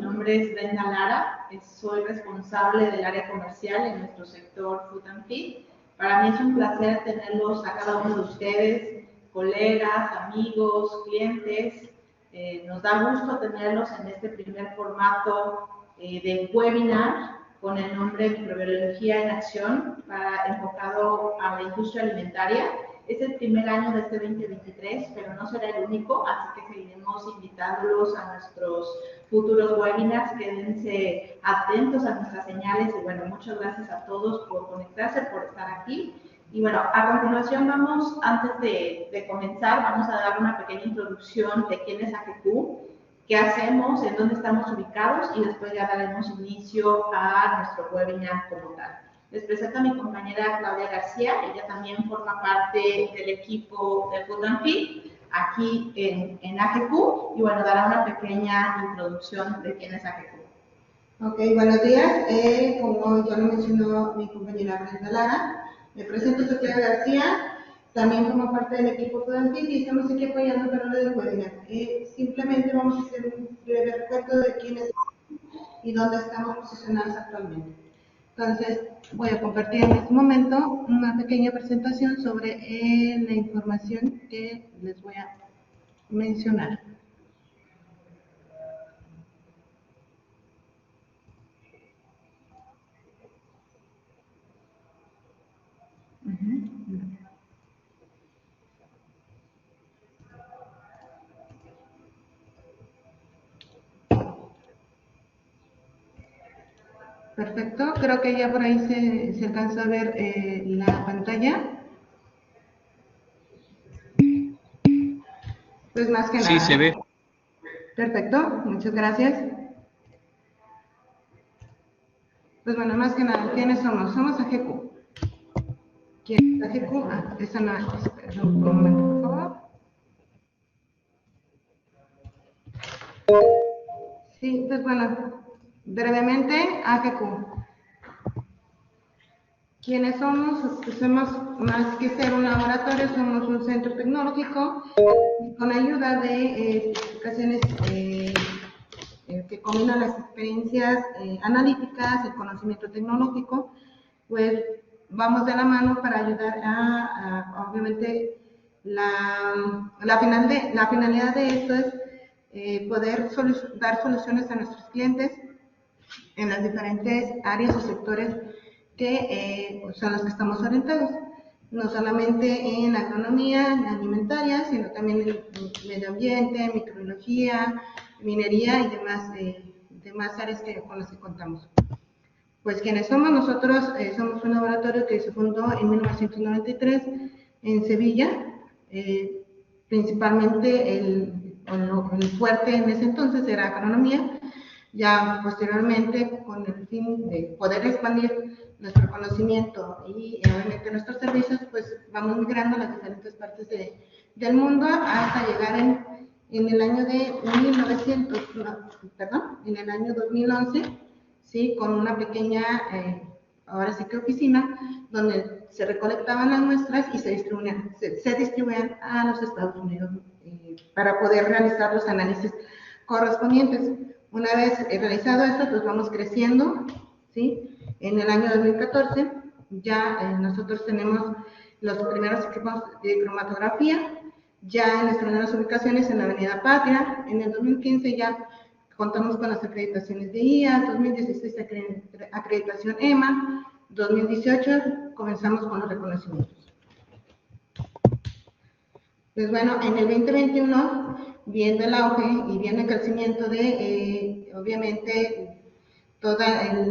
nombre es Brenda Lara, soy responsable del área comercial en nuestro sector Food and Feed. Para mí es un placer tenerlos a cada uno de ustedes, colegas, amigos, clientes. Nos da gusto tenerlos en este primer formato de webinar con el nombre Microbiología en Acción, enfocado a la industria alimentaria. Es el primer año de este 2023, pero no será el único, así que seguiremos invitándolos a nuestros futuros webinars. Quédense atentos a nuestras señales y bueno, muchas gracias a todos por conectarse, por estar aquí. Y bueno, a continuación antes de comenzar, vamos a dar una pequeña introducción de quién es AGQ, qué hacemos, en dónde estamos ubicados y después ya daremos inicio a nuestro webinar como tal. Les presento a mi compañera Claudia García, ella también forma parte del equipo de Food and Feed aquí en AGQ y bueno, dará una pequeña introducción de quién es AGQ. Ok, buenos días. Como ya lo mencionó mi compañera Brenda Lara, me presento, soy Claudia García, también formo parte del equipo Food and Feed y estamos aquí apoyando para lo del webinar. Simplemente vamos a hacer un breve recuento de quiénes y dónde estamos posicionados actualmente. Entonces, voy a compartir en este momento una pequeña presentación sobre la información que les voy a mencionar. Perfecto, creo que ya por ahí se alcanza a ver la pantalla. Pues más que nada. Sí, se ve. Perfecto, muchas gracias. Pues bueno, más que nada, ¿quiénes somos? Somos AGQ. ¿Quién es AGQ? Esa no es. Perdón, un momento, por favor. Sí, pues bueno, brevemente, AGQ. ¿Quiénes somos? Pues somos más que ser un laboratorio, somos un centro tecnológico y con ayuda de especificaciones que combinan las experiencias analíticas, el conocimiento tecnológico, pues vamos de la mano para ayudar a obviamente, la finalidad de esto es poder dar soluciones a nuestros clientes en las diferentes áreas o sectores que son los que estamos orientados, no solamente en agronomía alimentaria, sino también en medio ambiente, microbiología, minería y demás áreas con las que contamos. Pues quienes somos nosotros, somos un laboratorio que se fundó en 1993 en Sevilla, principalmente el fuerte en ese entonces era agronomía. Ya posteriormente, con el fin de poder expandir nuestro conocimiento y obviamente nuestros servicios, pues vamos migrando a las diferentes partes del mundo hasta llegar en el año de 2011, ¿sí? Con una pequeña, ahora sí que oficina, donde se recolectaban las muestras y se distribuían a los Estados Unidos para poder realizar los análisis correspondientes. Una vez realizado esto, pues vamos creciendo, ¿sí? En el año 2014 ya nosotros tenemos los primeros equipos de cromatografía, ya en las primeras ubicaciones en la Avenida Patria. En el 2015 ya contamos con las acreditaciones de IA, 2016 acreditación EMA, 2018 comenzamos con los reconocimientos. Pues bueno, en el 2021, viendo el auge y viendo el crecimiento de, obviamente, toda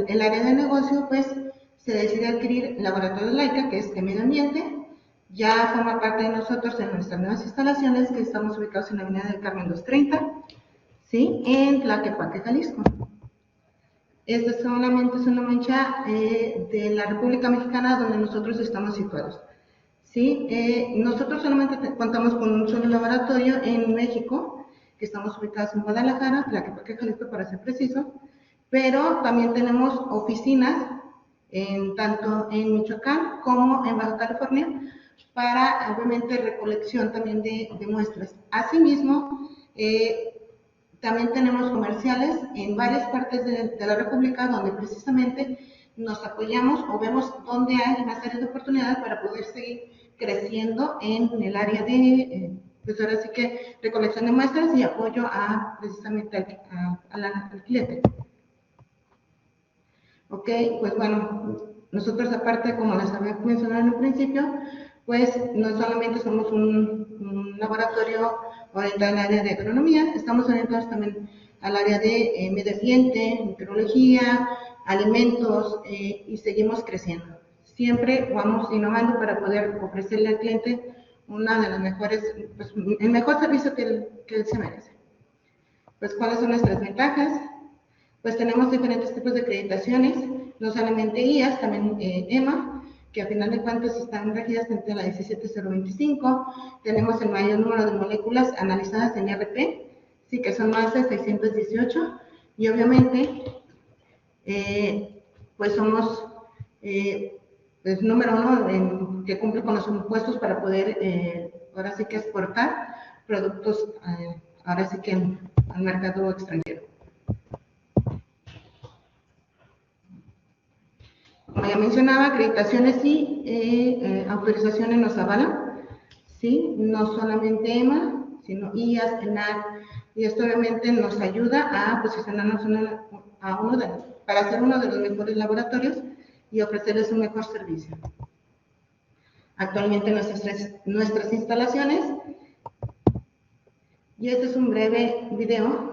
el área de negocio, pues se decide adquirir Laboratorios Laika, que es de medio ambiente. Ya forma parte de nosotros en nuestras nuevas instalaciones, que estamos ubicados en la Avenida del Carmen 230, ¿sí? En Tlaquepaque, Jalisco. Esta solamente es una mancha de la República Mexicana donde nosotros estamos situados. ¿Sí? Nosotros solamente contamos con un solo laboratorio en México, que estamos ubicados en Guadalajara, Tlaquepaque, Jalisco para ser preciso, pero también tenemos oficinas tanto en Michoacán como en Baja California para, obviamente, recolección también de muestras. Asimismo, También tenemos comerciales en varias partes de la República donde precisamente nos apoyamos o vemos dónde hay más áreas de oportunidad para poder seguir creciendo en el área de, pues ahora sí que recolección de muestras y apoyo a precisamente al cliente. Ok, pues bueno, nosotros aparte, como les había mencionado en un principio, pues no solamente somos un laboratorio orientado al área de agronomía, estamos orientados también al área de medio ambiente, meteorología, alimentos y seguimos creciendo. Siempre vamos innovando para poder ofrecerle al cliente una de las mejores, pues, el mejor servicio que él se merece. Pues, ¿cuáles son nuestras ventajas? Pues tenemos diferentes tipos de acreditaciones, no solamente IAS, también EMA, que a final de cuentas están regidas entre la 17025. Tenemos el mayor número de moléculas analizadas en RP, sí, que son más de 618. Y obviamente, pues somos pues, número uno que cumple con los impuestos para poder, ahora sí que exportar productos, ahora sí que al mercado extranjero. Como ya mencionaba, acreditaciones y autorizaciones nos avalan, ¿sí? No solamente EMA, sino IAS, ENAC, y esto obviamente nos ayuda a posicionarnos para ser uno de los mejores laboratorios y ofrecerles un mejor servicio. Actualmente nuestras instalaciones, y este es un breve video.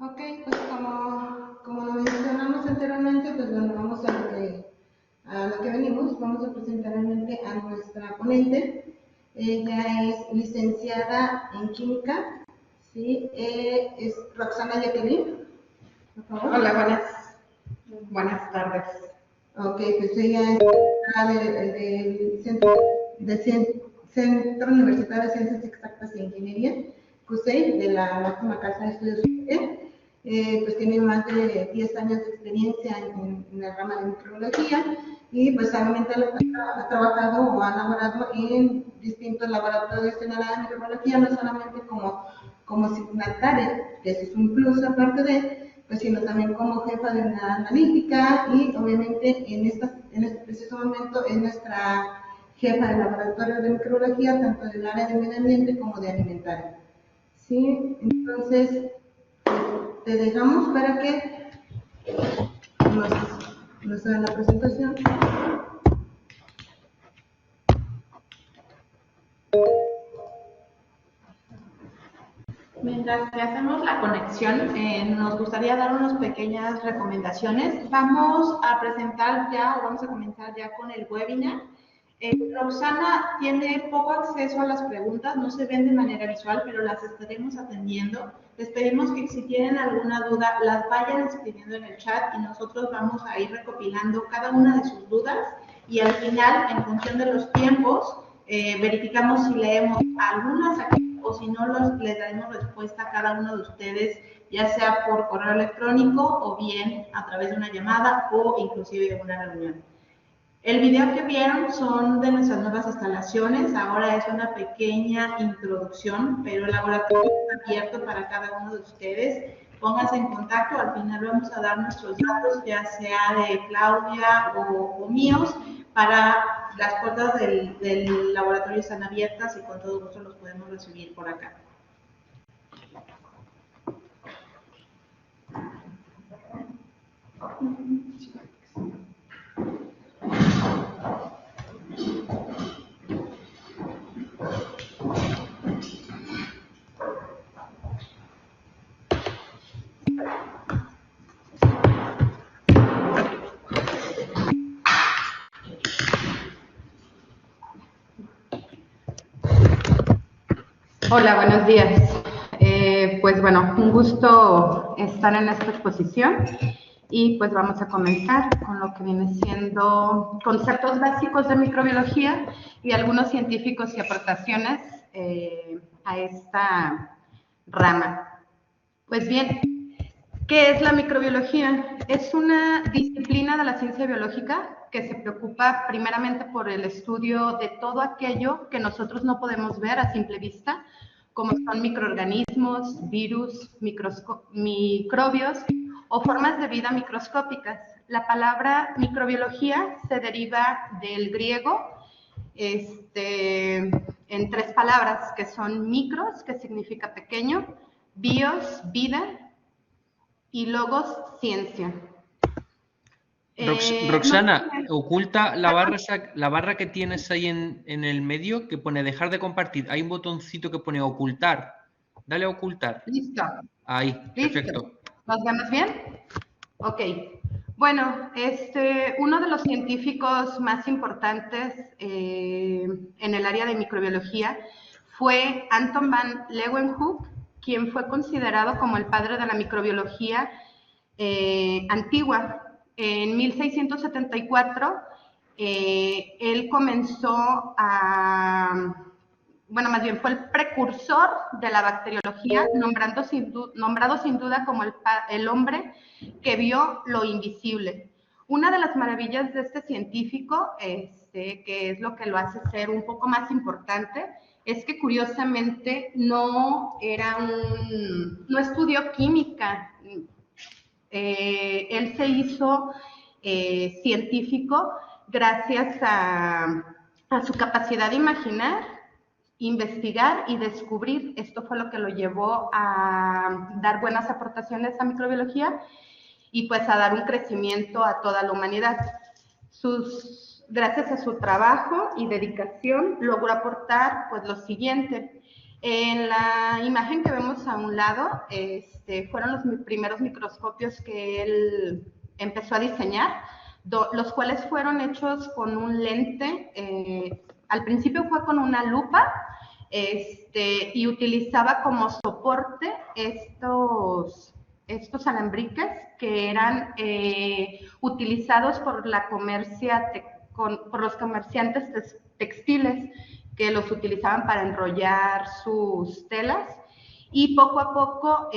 Ok, pues como lo mencionamos anteriormente, pues bueno, vamos a lo que venimos. Vamos a presentar realmente a nuestra ponente. Ella es licenciada en química, ¿sí? Es Roxana Jacqueline, por favor. Hola, buenas tardes. Ok, pues ella es del Centro Universitario de Ciencias Exactas e Ingeniería, CUSEI, de la máxima casa de estudios superior. Pues tiene más de 10 años de experiencia en el rama de microbiología y pues obviamente ha trabajado o ha laborado en distintos laboratorios en el área de microbiología, no solamente como signataria, que eso es un plus aparte de, pues sino también como jefa de una analítica y obviamente en este preciso momento es nuestra jefa de laboratorio de microbiología, tanto del área de medio ambiente como de alimentaria. ¿Sí? Entonces, te dejamos para que nos hagan la presentación. Mientras que hacemos la conexión, nos gustaría dar unas pequeñas recomendaciones. Vamos a presentar ya o vamos a comenzar ya con el webinar. Roxana tiene poco acceso a las preguntas, no se ven de manera visual, pero las estaremos atendiendo. Les pedimos que si tienen alguna duda, las vayan escribiendo en el chat y nosotros vamos a ir recopilando cada una de sus dudas y al final, en función de los tiempos, verificamos si leemos algunas aquí o si no, les daremos respuesta a cada uno de ustedes, ya sea por correo electrónico o bien a través de una llamada o inclusive de una reunión. El video que vieron son de nuestras nuevas instalaciones, ahora es una pequeña introducción, pero el laboratorio está abierto para cada uno de ustedes. Pónganse en contacto, al final vamos a dar nuestros datos, ya sea de Claudia o míos, para las puertas del laboratorio están abiertas y con todo gusto los podemos recibir por acá. Hola, buenos días. Pues bueno, un gusto estar en esta exposición y pues vamos a comenzar con lo que viene siendo conceptos básicos de microbiología y algunos científicos y aportaciones a esta rama. Pues bien, ¿qué es la microbiología? Es una disciplina de la ciencia biológica que se preocupa primeramente por el estudio de todo aquello que nosotros no podemos ver a simple vista, como son microorganismos, virus, microbios o formas de vida microscópicas. La palabra microbiología se deriva del griego en tres palabras que son micros, que significa pequeño, bios, vida, y logos, ciencia. Roxana, oculta la barra que tienes ahí en el medio que pone dejar de compartir. Hay un botoncito que pone ocultar. Dale a ocultar. Listo. Ahí, Listo. perfecto. ¿Nos vemos bien? Ok. Bueno, uno de los científicos más importantes en el área de microbiología fue Anton van Leeuwenhoek, quien fue considerado como el padre de la microbiología antigua. En 1674, él comenzó bueno, más bien fue el precursor de la bacteriología, nombrado sin duda como el hombre que vio lo invisible. Una de las maravillas de este científico, que es lo que lo hace ser un poco más importante, es que curiosamente no estudió química. Él se hizo científico gracias a su capacidad de imaginar, investigar y descubrir. Esto fue lo que lo llevó a dar buenas aportaciones a microbiología y pues a dar un crecimiento a toda la humanidad. Gracias a su trabajo y dedicación logró aportar pues lo siguiente. En la imagen que vemos a un lado, fueron los primeros microscopios que él empezó a diseñar, los cuales fueron hechos con un lente. Al principio fue con una lupa, y utilizaba como soporte estos alambriques que eran utilizados por los comerciantes textiles, que los utilizaban para enrollar sus telas, y poco a poco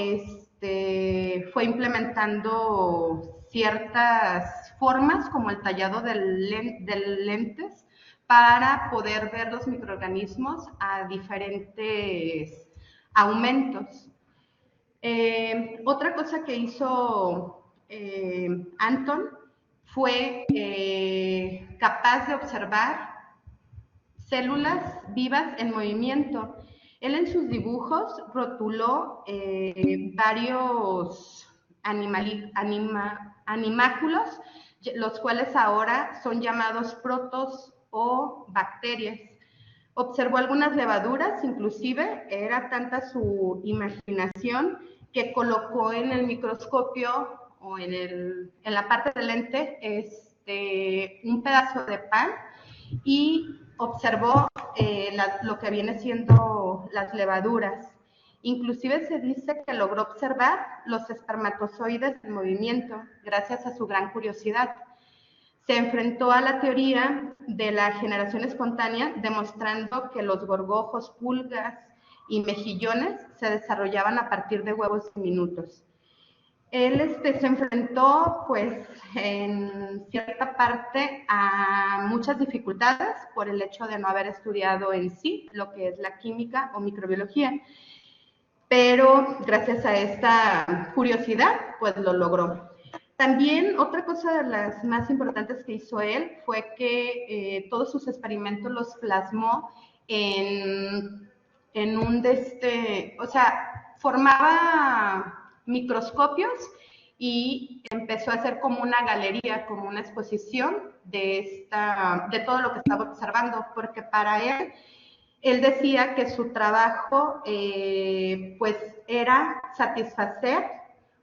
fue implementando ciertas formas como el tallado de lentes para poder ver los microorganismos a diferentes aumentos. Otra cosa que hizo Anton fue capaz de observar células vivas en movimiento. Él en sus dibujos rotuló varios animáculos, los cuales ahora son llamados protos o bacterias. Observó algunas levaduras, inclusive era tanta su imaginación que colocó en el microscopio o en la parte del lente un pedazo de pan y observó lo que viene siendo las levaduras. Inclusive se dice que logró observar los espermatozoides en movimiento gracias a su gran curiosidad. Se enfrentó a la teoría de la generación espontánea, demostrando que los gorgojos, pulgas y mejillones se desarrollaban a partir de huevos diminutos. Él se enfrentó, pues, en cierta parte a muchas dificultades por el hecho de no haber estudiado en sí lo que es la química o microbiología, pero gracias a esta curiosidad, pues lo logró. También otra cosa de las más importantes que hizo él fue que todos sus experimentos los plasmó en un o sea, formaba microscopios y empezó a hacer como una galería, como una exposición de todo lo que estaba observando, porque para él decía que su trabajo pues era satisfacer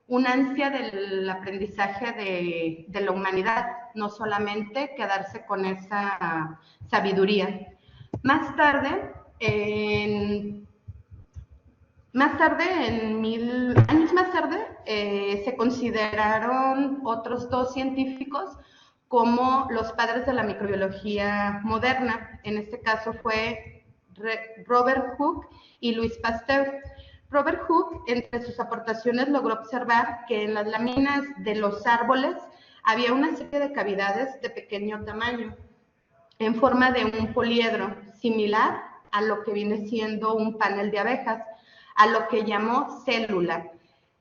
una ansia del aprendizaje de la humanidad, no solamente quedarse con esa sabiduría. Más tarde, años más tarde, se consideraron otros dos científicos como los padres de la microbiología moderna. En este caso fue Robert Hooke y Louis Pasteur. Robert Hooke, entre sus aportaciones, logró observar que en las láminas de los árboles había una serie de cavidades de pequeño tamaño, en forma de un poliedro, similar a lo que viene siendo un panel de abejas, a lo que llamó célula.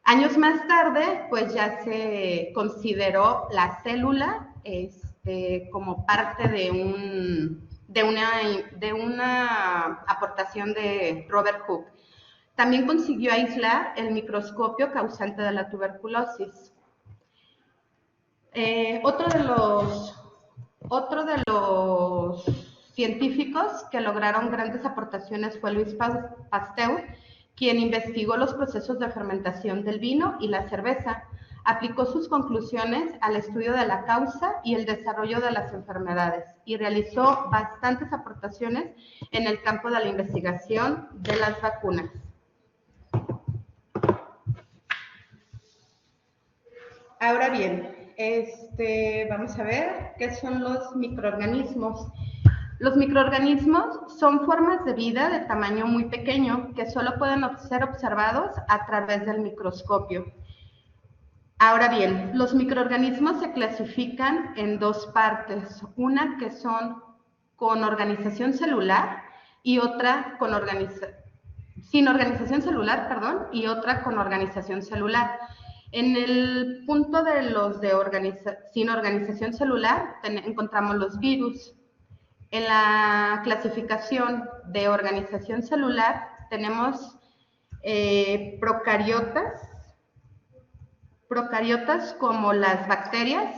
Años más tarde, pues ya se consideró la célula como parte de una aportación de Robert Hooke. También consiguió aislar el microscopio causante de la tuberculosis. Otro de los científicos que lograron grandes aportaciones fue Louis Pasteur, quien investigó los procesos de fermentación del vino y la cerveza. Aplicó sus conclusiones al estudio de la causa y el desarrollo de las enfermedades y realizó bastantes aportaciones en el campo de la investigación de las vacunas. Ahora bien, vamos a ver qué son los microorganismos. Los microorganismos son formas de vida de tamaño muy pequeño que solo pueden ser observados a través del microscopio. Ahora bien, los microorganismos se clasifican en dos partes, una que son con organización celular y otra sin organización celular, y otra con organización celular. En el punto de los sin organización celular encontramos los virus. En la clasificación de organización celular tenemos procariotas como las bacterias,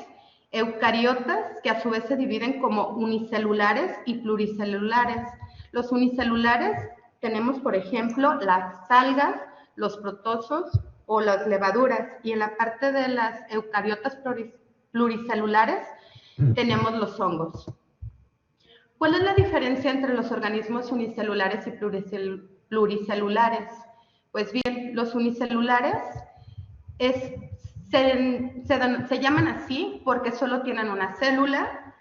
eucariotas que a su vez se dividen como unicelulares y pluricelulares. Los unicelulares tenemos, por ejemplo, las algas, los protozoos o las levaduras, y en la parte de las eucariotas pluricelulares tenemos los hongos. ¿Cuál es la diferencia entre los organismos unicelulares y pluricelulares? Pues bien, los unicelulares se llaman así porque solo tienen una célula,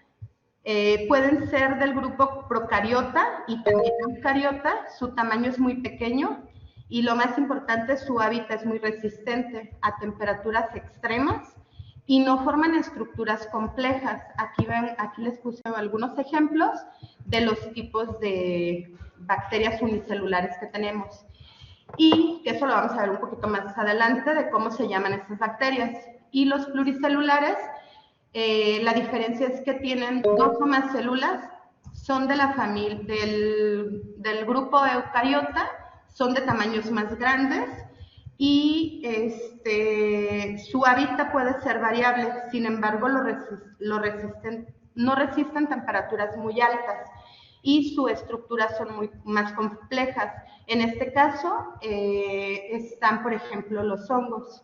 pueden ser del grupo procariota y también eucariota, su tamaño es muy pequeño y lo más importante, su hábitat es muy resistente a temperaturas extremas y no forman estructuras complejas. Aquí les puse algunos ejemplos de los tipos de bacterias unicelulares que tenemos. Y que eso lo vamos a ver un poquito más adelante de cómo se llaman estas bacterias. Y los pluricelulares, la diferencia es que tienen dos o más células, son de la familia del grupo eucariota, son de tamaños más grandes y su hábitat puede ser variable, sin embargo no resisten temperaturas muy altas y su estructura son muy más complejas. En este caso están, por ejemplo, los hongos.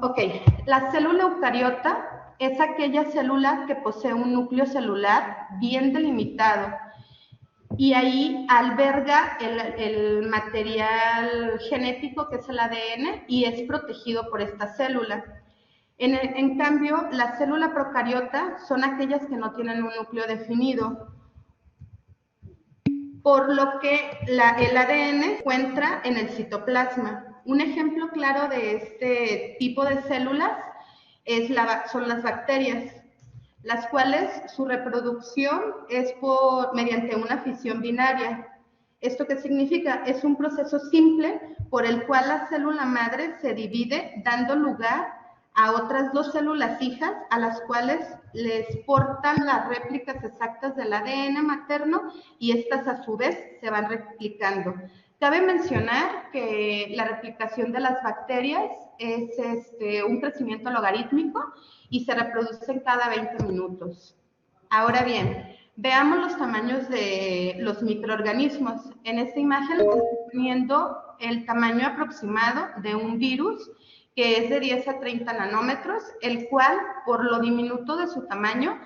Ok, la célula eucariota es aquella célula que posee un núcleo celular bien delimitado y ahí alberga el material genético que es el ADN y es protegido por esta célula. En cambio, la célula procariota son aquellas que no tienen un núcleo definido, por lo que el ADN se encuentra en el citoplasma. Un ejemplo claro de este tipo de células son las bacterias, las cuales su reproducción es mediante una fisión binaria. ¿Esto qué significa? Es un proceso simple por el cual la célula madre se divide, dando lugar a otras dos células hijas, a las cuales les portan las réplicas exactas del ADN materno, y estas a su vez se van replicando. Cabe mencionar que la replicación de las bacterias es un crecimiento logarítmico y se reproducen cada 20 minutos. Ahora bien, veamos los tamaños de los microorganismos. En esta imagen les estoy poniendo el tamaño aproximado de un virus, que es de 10 a 30 nanómetros, el cual, por lo diminuto de su tamaño,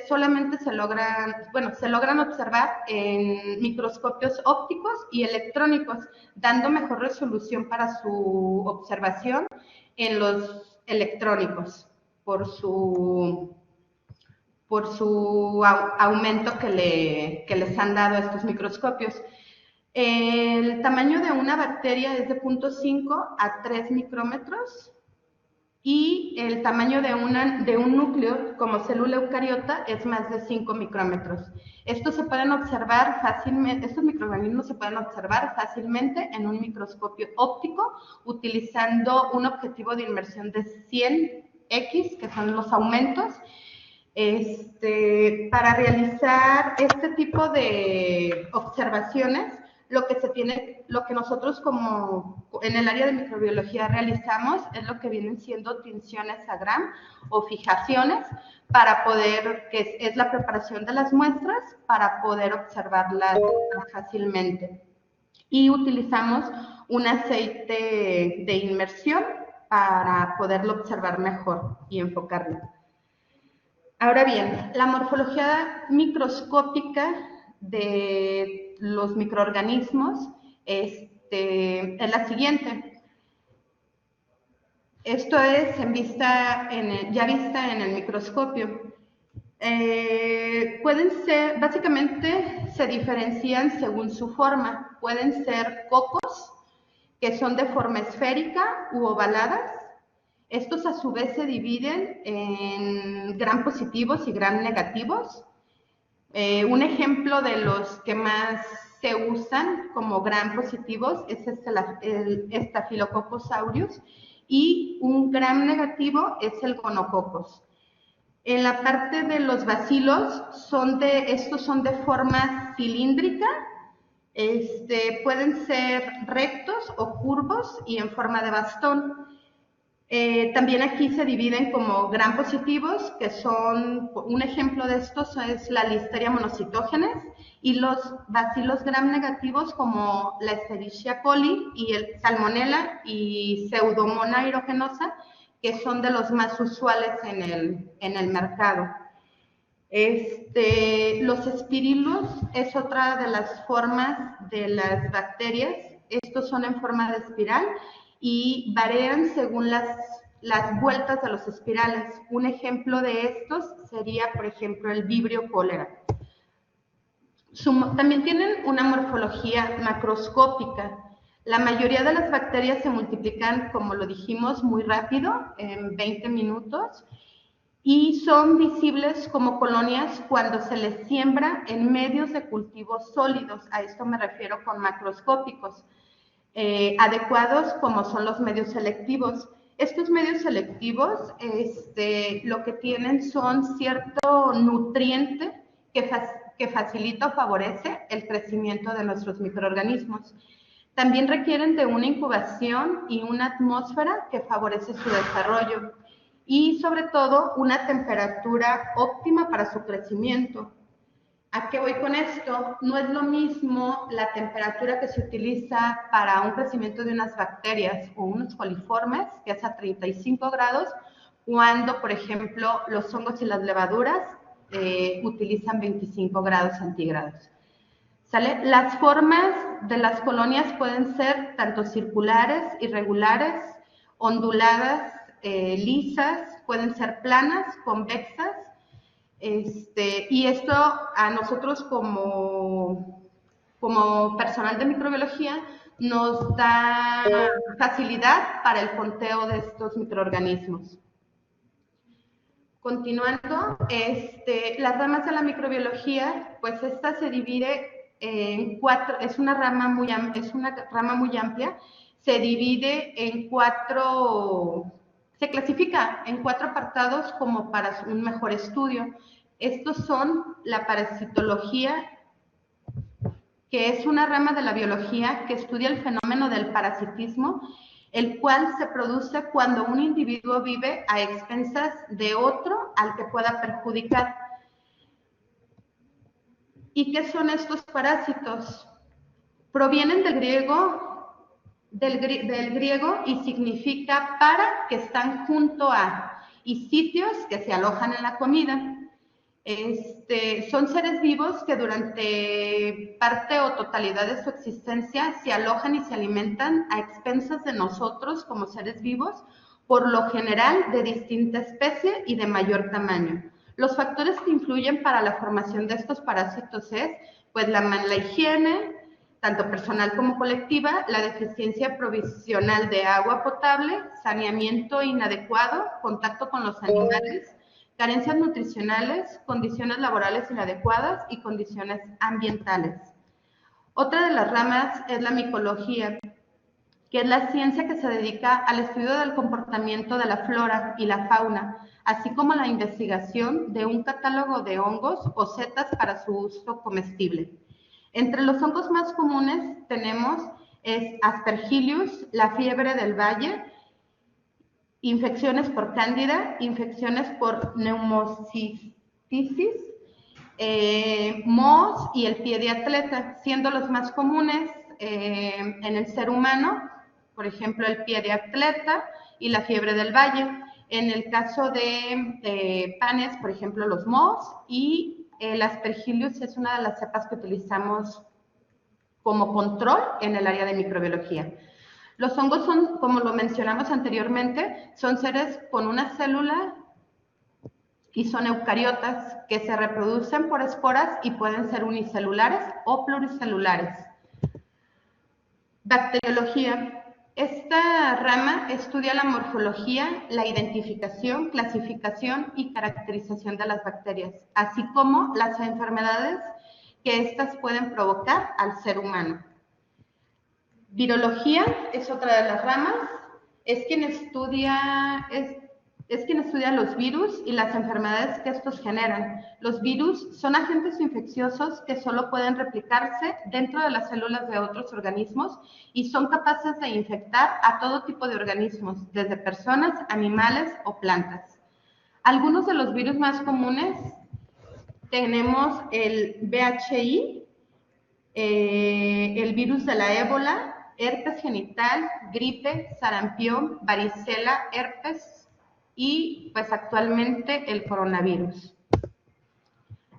solamente se logran observar en microscopios ópticos y electrónicos, dando mejor resolución para su observación en los electrónicos, por su aumento que les han dado estos microscopios. El tamaño de una bacteria es de 0.5 a 3 micrómetros y el tamaño de un núcleo como célula eucariota es más de 5 micrómetros. Estos microorganismos se pueden observar fácilmente en un microscopio óptico utilizando un objetivo de inmersión de 100x, que son los aumentos. Para realizar este tipo de observaciones, lo que nosotros como en el área de microbiología realizamos es lo que vienen siendo tinciones a Gram o fijaciones que es la preparación de las muestras para poder observarlas fácilmente. Y utilizamos un aceite de inmersión para poderlo observar mejor y enfocarlo. Ahora bien, la morfología microscópica de los microorganismos es la siguiente. Esto es ya vista en el microscopio. Básicamente se diferencian según su forma. Pueden ser cocos, que son de forma esférica u ovaladas. Estos a su vez se dividen en gram positivos y gram negativos. Un ejemplo de los que más se usan como gram positivos es el Staphylococcus aureus, y un gram negativo es el Gonococcus. En la parte de los bacilos, estos son de forma cilíndrica, pueden ser rectos o curvos y en forma de bastón. También aquí se dividen como gram positivos, que son, un ejemplo de estos es la Listeria monocytogenes, y los bacilos gram negativos como la Escherichia coli y el Salmonella y Pseudomonas aeruginosa, que son de los más usuales en el mercado. Los espirilos es otra de las formas de las bacterias. Estos son en forma de espiral y varían según las vueltas de los espirales. Un ejemplo de estos sería, por ejemplo, el Vibrio cholera. También tienen una morfología macroscópica. La mayoría de las bacterias se multiplican, como lo dijimos, muy rápido, en 20 minutos, y son visibles como colonias cuando se les siembra en medios de cultivos sólidos. A esto me refiero con macroscópicos. Adecuados como son los medios selectivos. Estos medios selectivos lo que tienen son cierto nutriente que facilita o favorece el crecimiento de nuestros microorganismos. También requieren de una incubación y una atmósfera que favorece su desarrollo y sobre todo una temperatura óptima para su crecimiento. ¿A qué voy con esto? No es lo mismo la temperatura que se utiliza para un crecimiento de unas bacterias o unos coliformes, que es a 35 grados, cuando, por ejemplo, los hongos y las levaduras utilizan 25 grados centígrados. ¿Sale? Las formas de las colonias pueden ser tanto circulares, irregulares, onduladas, lisas, pueden ser planas, convexas. Y esto a nosotros como personal de microbiología nos da facilidad para el conteo de estos microorganismos. Continuando, las ramas de la microbiología, pues esta se divide en cuatro, es una rama muy amplia, se divide en cuatro, se clasifica en cuatro apartados como para un mejor estudio. Estos son la parasitología, que es una rama de la biología que estudia el fenómeno del parasitismo, el cual se produce cuando un individuo vive a expensas de otro al que pueda perjudicar. ¿Y qué son estos parásitos? Provienen del griego y significa para, que están junto a, y sitios que se alojan en la comida. Son seres vivos que durante parte o totalidad de su existencia se alojan y se alimentan a expensas de nosotros como seres vivos, por lo general de distinta especie y de mayor tamaño. Los factores que influyen para la formación de estos parásitos es, pues, la mala higiene, tanto personal como colectiva, la deficiencia provisional de agua potable, saneamiento inadecuado, contacto con los animales, carencias nutricionales, condiciones laborales inadecuadas y condiciones ambientales. Otra de las ramas es la micología, que es la ciencia que se dedica al estudio del comportamiento de la flora y la fauna, así como la investigación de un catálogo de hongos o setas para su uso comestible. Entre los hongos más comunes tenemos Aspergillus, la fiebre del valle, infecciones por cándida, infecciones por neumocistitis, mohos y el pie de atleta, siendo los más comunes en el ser humano, por ejemplo, el pie de atleta y la fiebre del valle. En el caso de panes, por ejemplo, los mohos, y el Aspergillus es una de las cepas que utilizamos como control en el área de microbiología. Los hongos son, como lo mencionamos anteriormente, son seres con una célula y son eucariotas que se reproducen por esporas y pueden ser unicelulares o pluricelulares. Bacteriología. Esta rama estudia la morfología, la identificación, clasificación y caracterización de las bacterias, así como las enfermedades que éstas pueden provocar al ser humano. Virología es otra de las ramas, es quien estudia los virus y las enfermedades que estos generan. Los virus son agentes infecciosos que solo pueden replicarse dentro de las células de otros organismos y son capaces de infectar a todo tipo de organismos, desde personas, animales o plantas. Algunos de los virus más comunes tenemos el VHI, el virus de la ébola, herpes genital, gripe, sarampión, varicela, herpes y pues actualmente el coronavirus.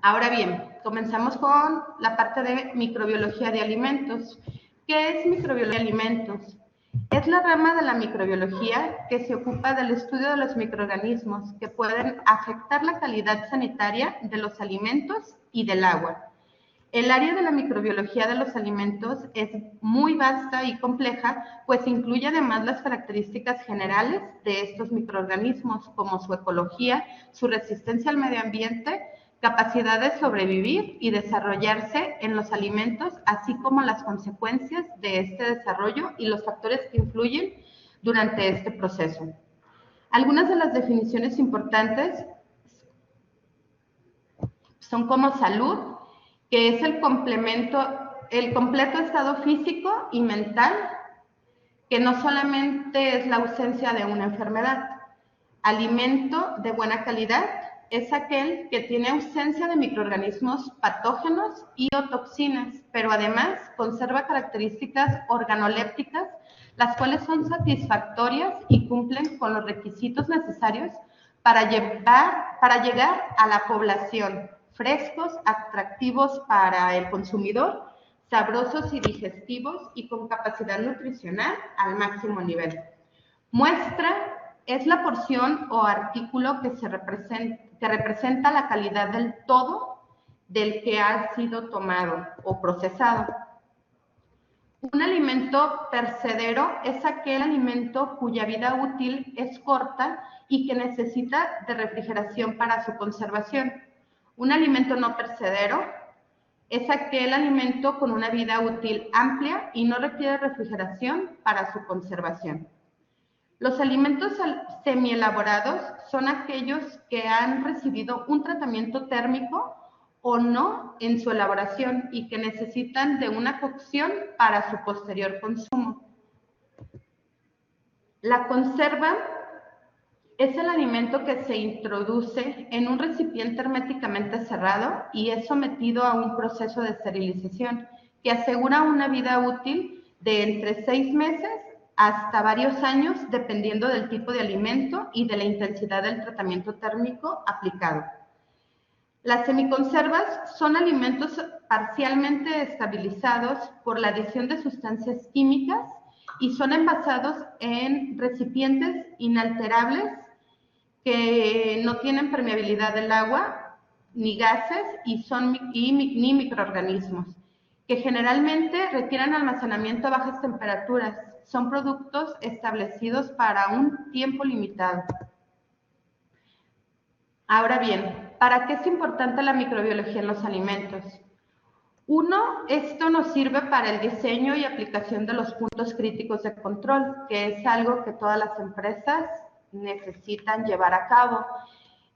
Ahora bien, comenzamos con la parte de microbiología de alimentos. ¿Qué es microbiología de alimentos? Es la rama de la microbiología que se ocupa del estudio de los microorganismos que pueden afectar la calidad sanitaria de los alimentos y del agua. El área de la microbiología de los alimentos es muy vasta y compleja, pues incluye además las características generales de estos microorganismos, como su ecología, su resistencia al medio ambiente, capacidad de sobrevivir y desarrollarse en los alimentos, así como las consecuencias de este desarrollo y los factores que influyen durante este proceso. Algunas de las definiciones importantes son como salud, que es el completo estado físico y mental, que no solamente es la ausencia de una enfermedad. Alimento de buena calidad es aquel que tiene ausencia de microorganismos patógenos y o toxinas, pero además conserva características organolépticas, las cuales son satisfactorias y cumplen con los requisitos necesarios para llegar a la población, frescos, atractivos para el consumidor, sabrosos y digestivos y con capacidad nutricional al máximo nivel. Muestra es la porción o artículo que representa la calidad del todo del que ha sido tomado o procesado. Un alimento tercedero es aquel alimento cuya vida útil es corta y que necesita de refrigeración para su conservación. Un alimento no tercedero es aquel alimento con una vida útil amplia y no requiere refrigeración para su conservación. Los alimentos semielaborados son aquellos que han recibido un tratamiento térmico o no en su elaboración y que necesitan de una cocción para su posterior consumo. La conserva es el alimento que se introduce en un recipiente herméticamente cerrado y es sometido a un proceso de esterilización que asegura una vida útil de entre 6 meses hasta varios años, dependiendo del tipo de alimento y de la intensidad del tratamiento térmico aplicado. Las semiconservas son alimentos parcialmente estabilizados por la adición de sustancias químicas y son envasados en recipientes inalterables que no tienen permeabilidad del agua, ni gases ni microorganismos, que generalmente requieren almacenamiento a bajas temperaturas. Son productos establecidos para un tiempo limitado. Ahora bien, ¿para qué es importante la microbiología en los alimentos? Uno, esto nos sirve para el diseño y aplicación de los puntos críticos de control, que es algo que todas las empresas necesitan llevar a cabo.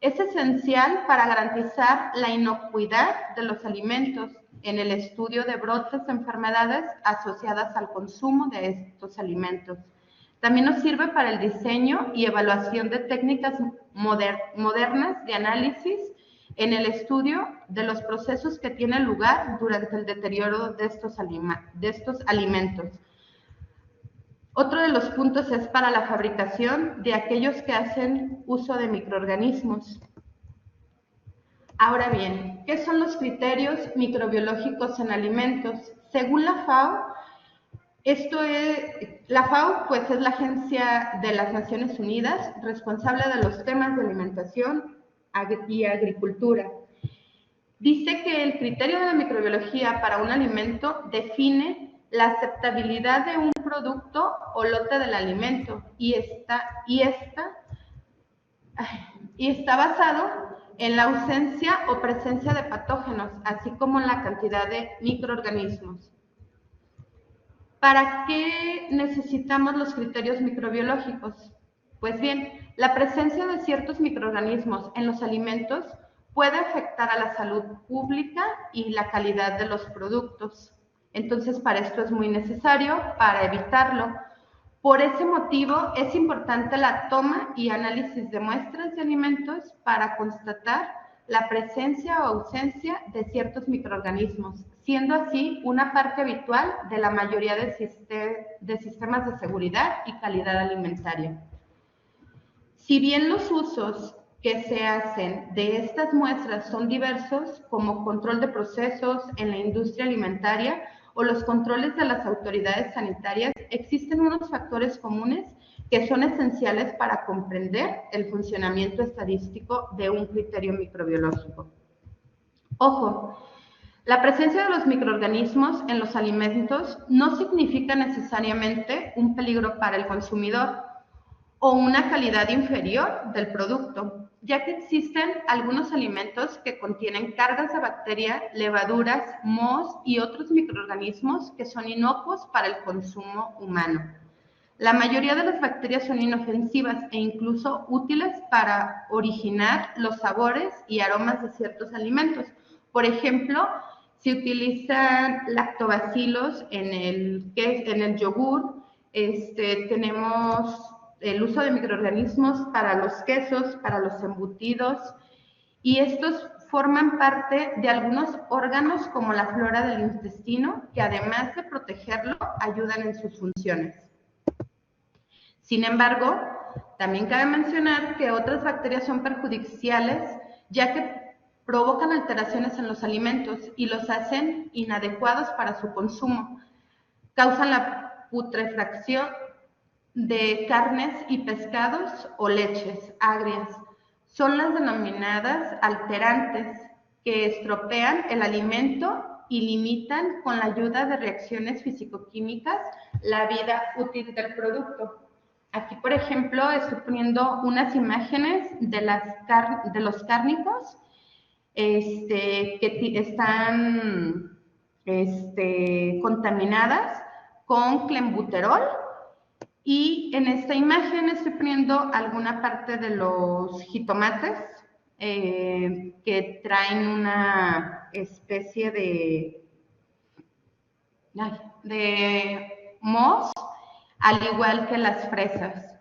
Es esencial para garantizar la inocuidad de los alimentos en el estudio de brotes de enfermedades asociadas al consumo de estos alimentos. También nos sirve para el diseño y evaluación de técnicas modernas de análisis en el estudio de los procesos que tienen lugar durante el deterioro de estos alimentos. Otro de los puntos es para la fabricación de aquellos que hacen uso de microorganismos. Ahora bien, ¿qué son los criterios microbiológicos en alimentos? Según la FAO, la FAO pues, es la agencia de las Naciones Unidas responsable de los temas de alimentación y agricultura. Dice que el criterio de la microbiología para un alimento define la aceptabilidad de un producto o lote del alimento y está basado en la ausencia o presencia de patógenos, así como en la cantidad de microorganismos. ¿Para qué necesitamos los criterios microbiológicos? Pues bien, la presencia de ciertos microorganismos en los alimentos puede afectar a la salud pública y la calidad de los productos. Entonces, para esto es muy necesario para evitarlo. Por ese motivo, es importante la toma y análisis de muestras de alimentos para constatar la presencia o ausencia de ciertos microorganismos, siendo así una parte habitual de la mayoría de sistemas de seguridad y calidad alimentaria. Si bien los usos que se hacen de estas muestras son diversos, como control de procesos en la industria alimentaria o los controles de las autoridades sanitarias, existen unos factores comunes que son esenciales para comprender el funcionamiento estadístico de un criterio microbiológico. Ojo, la presencia de los microorganismos en los alimentos no significa necesariamente un peligro para el consumidor o una calidad inferior del producto, ya que existen algunos alimentos que contienen cargas de bacteria, levaduras, mohos y otros microorganismos que son inocuos para el consumo humano. La mayoría de las bacterias son inofensivas e incluso útiles para originar los sabores y aromas de ciertos alimentos. Por ejemplo, se utilizan lactobacilos en el yogur, tenemos el uso de microorganismos para los quesos, para los embutidos, y estos forman parte de algunos órganos como la flora del intestino, que además de protegerlo, ayudan en sus funciones. Sin embargo, también cabe mencionar que otras bacterias son perjudiciales, ya que provocan alteraciones en los alimentos y los hacen inadecuados para su consumo. Causan la putrefacción de carnes y pescados o leches agrias. Son las denominadas alterantes, que estropean el alimento y limitan con la ayuda de reacciones físico-químicas la vida útil del producto. Aquí, por ejemplo, estoy poniendo unas imágenes de los cárnicos que están contaminadas con clenbuterol. Y en esta imagen estoy poniendo alguna parte de los jitomates que traen una especie de moho, al igual que las fresas.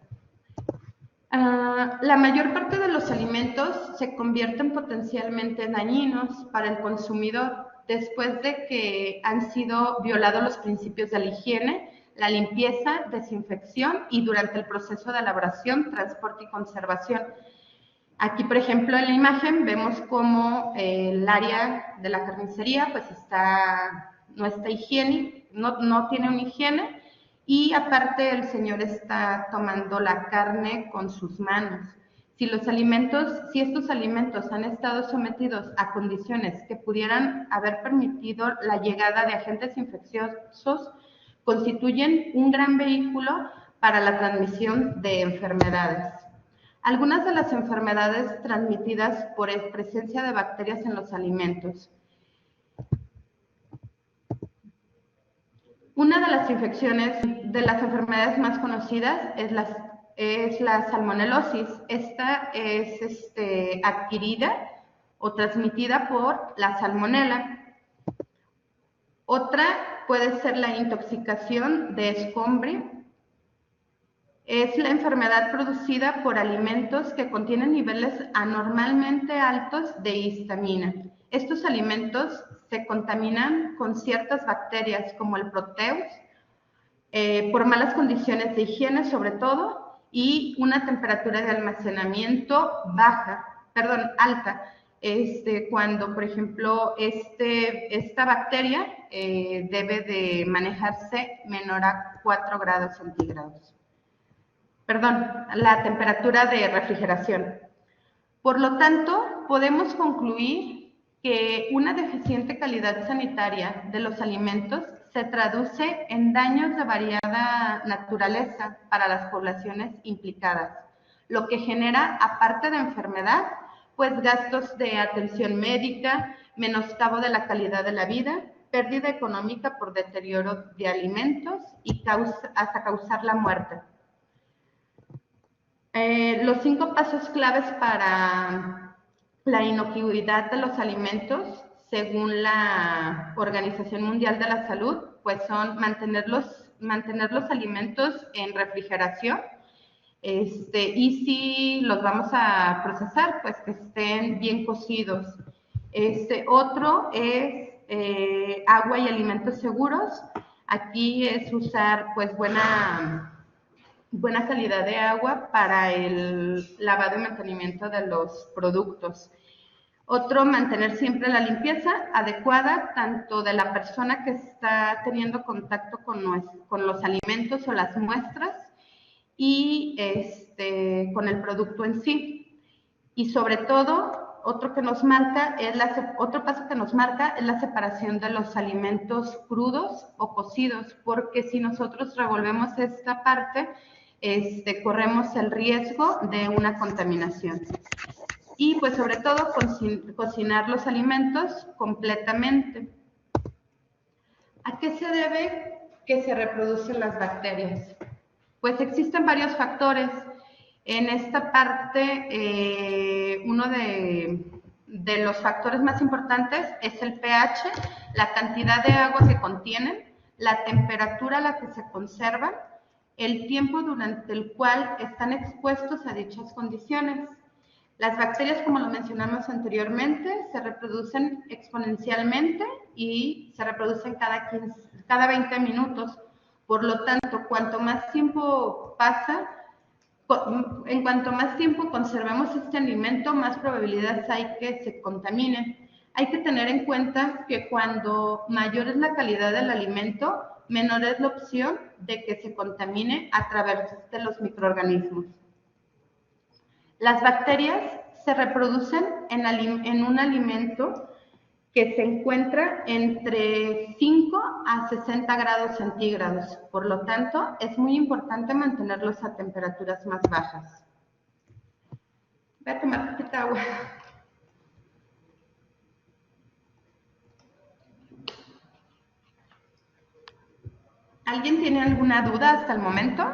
La mayor parte de los alimentos se convierten potencialmente dañinos para el consumidor después de que han sido violados los principios de la higiene, la limpieza, desinfección y durante el proceso de elaboración, transporte y conservación. Aquí, por ejemplo, en la imagen vemos cómo el área de la carnicería pues no está higiénico, no tiene una higiene, y aparte el señor está tomando la carne con sus manos. Si estos alimentos han estado sometidos a condiciones que pudieran haber permitido la llegada de agentes infecciosos, constituyen un gran vehículo para la transmisión de enfermedades. Algunas de las enfermedades transmitidas por presencia de bacterias en los alimentos. Una de las enfermedades más conocidas es la salmonelosis. Esta es adquirida o transmitida por la salmonela. Otra puede ser la intoxicación de escombro. Es la enfermedad producida por alimentos que contienen niveles anormalmente altos de histamina. Estos alimentos se contaminan con ciertas bacterias como el Proteus, por malas condiciones de higiene sobre todo, y una temperatura de almacenamiento alta. Cuando, por ejemplo, esta bacteria debe de manejarse menor a 4 grados centígrados. La temperatura de refrigeración. Por lo tanto, podemos concluir que una deficiente calidad sanitaria de los alimentos se traduce en daños de variada naturaleza para las poblaciones implicadas, lo que genera, aparte de enfermedad, pues gastos de atención médica, menoscabo de la calidad de la vida, pérdida económica por deterioro de alimentos y hasta causar la muerte. Los 5 pasos claves para la inocuidad de los alimentos, según la Organización Mundial de la Salud, pues son mantener los alimentos en refrigeración, y si los vamos a procesar, pues que estén bien cocidos. Otro es agua y alimentos seguros. Aquí es usar pues buena calidad de agua para el lavado y mantenimiento de los productos. Otro, mantener siempre la limpieza adecuada, tanto de la persona que está teniendo contacto con los alimentos o las muestras y con el producto en sí. Y sobre todo, otro paso que nos marca es la separación de los alimentos crudos o cocidos, porque si nosotros revolvemos esta parte, corremos el riesgo de una contaminación. Y pues sobre todo cocinar los alimentos completamente. ¿A qué se debe que se reproducen las bacterias? Pues existen varios factores. En esta parte, uno de los factores más importantes es el pH, la cantidad de agua que contienen, la temperatura a la que se conservan, el tiempo durante el cual están expuestos a dichas condiciones. Las bacterias, como lo mencionamos anteriormente, se reproducen exponencialmente y se reproducen cada 20 minutos. Por lo tanto, cuanto más tiempo pasa, en cuanto más tiempo conservemos este alimento, más probabilidades hay que se contamine. Hay que tener en cuenta que cuando mayor es la calidad del alimento, menor es la opción de que se contamine a través de los microorganismos. Las bacterias se reproducen en un alimento que se encuentra entre 5 a 60 grados centígrados. Por lo tanto, es muy importante mantenerlos a temperaturas más bajas. Voy a tomar un poquito de agua. ¿Alguien tiene alguna duda hasta el momento?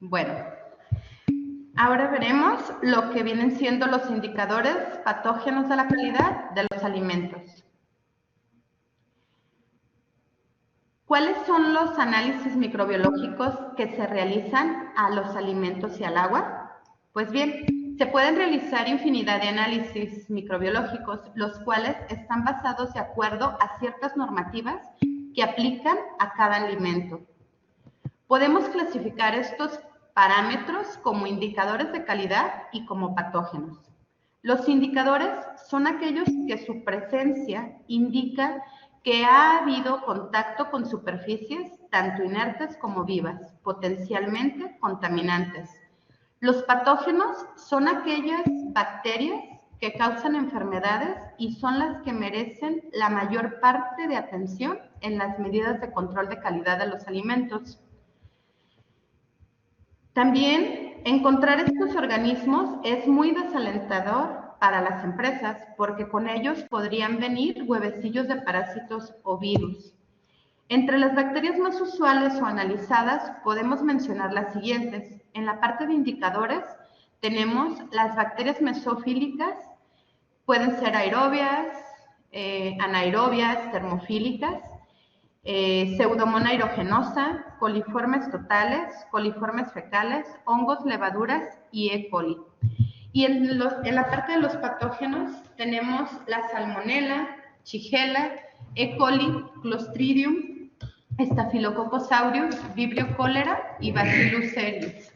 Bueno, ahora veremos lo que vienen siendo los indicadores patógenos de la calidad de los alimentos. ¿Cuáles son los análisis microbiológicos que se realizan a los alimentos y al agua? Pues bien, se pueden realizar infinidad de análisis microbiológicos, los cuales están basados de acuerdo a ciertas normativas que aplican a cada alimento. Podemos clasificar estos parámetros como indicadores de calidad y como patógenos. Los indicadores son aquellos que su presencia indica que ha habido contacto con superficies tanto inertes como vivas, potencialmente contaminantes. Los patógenos son aquellas bacterias que causan enfermedades y son las que merecen la mayor parte de atención en las medidas de control de calidad de los alimentos. También encontrar estos organismos es muy desalentador para las empresas porque con ellos podrían venir huevecillos de parásitos o virus. Entre las bacterias más usuales o analizadas podemos mencionar las siguientes. En la parte de indicadores tenemos las bacterias mesofílicas, pueden ser aerobias, anaerobias, termofílicas, Pseudomonas aeruginosa, coliformes totales, coliformes fecales, hongos, levaduras y E. coli. Y en la parte de los patógenos tenemos la salmonella, shigella, E. coli, clostridium, Staphylococcus aureus, vibrio cólera y Bacillus cereus,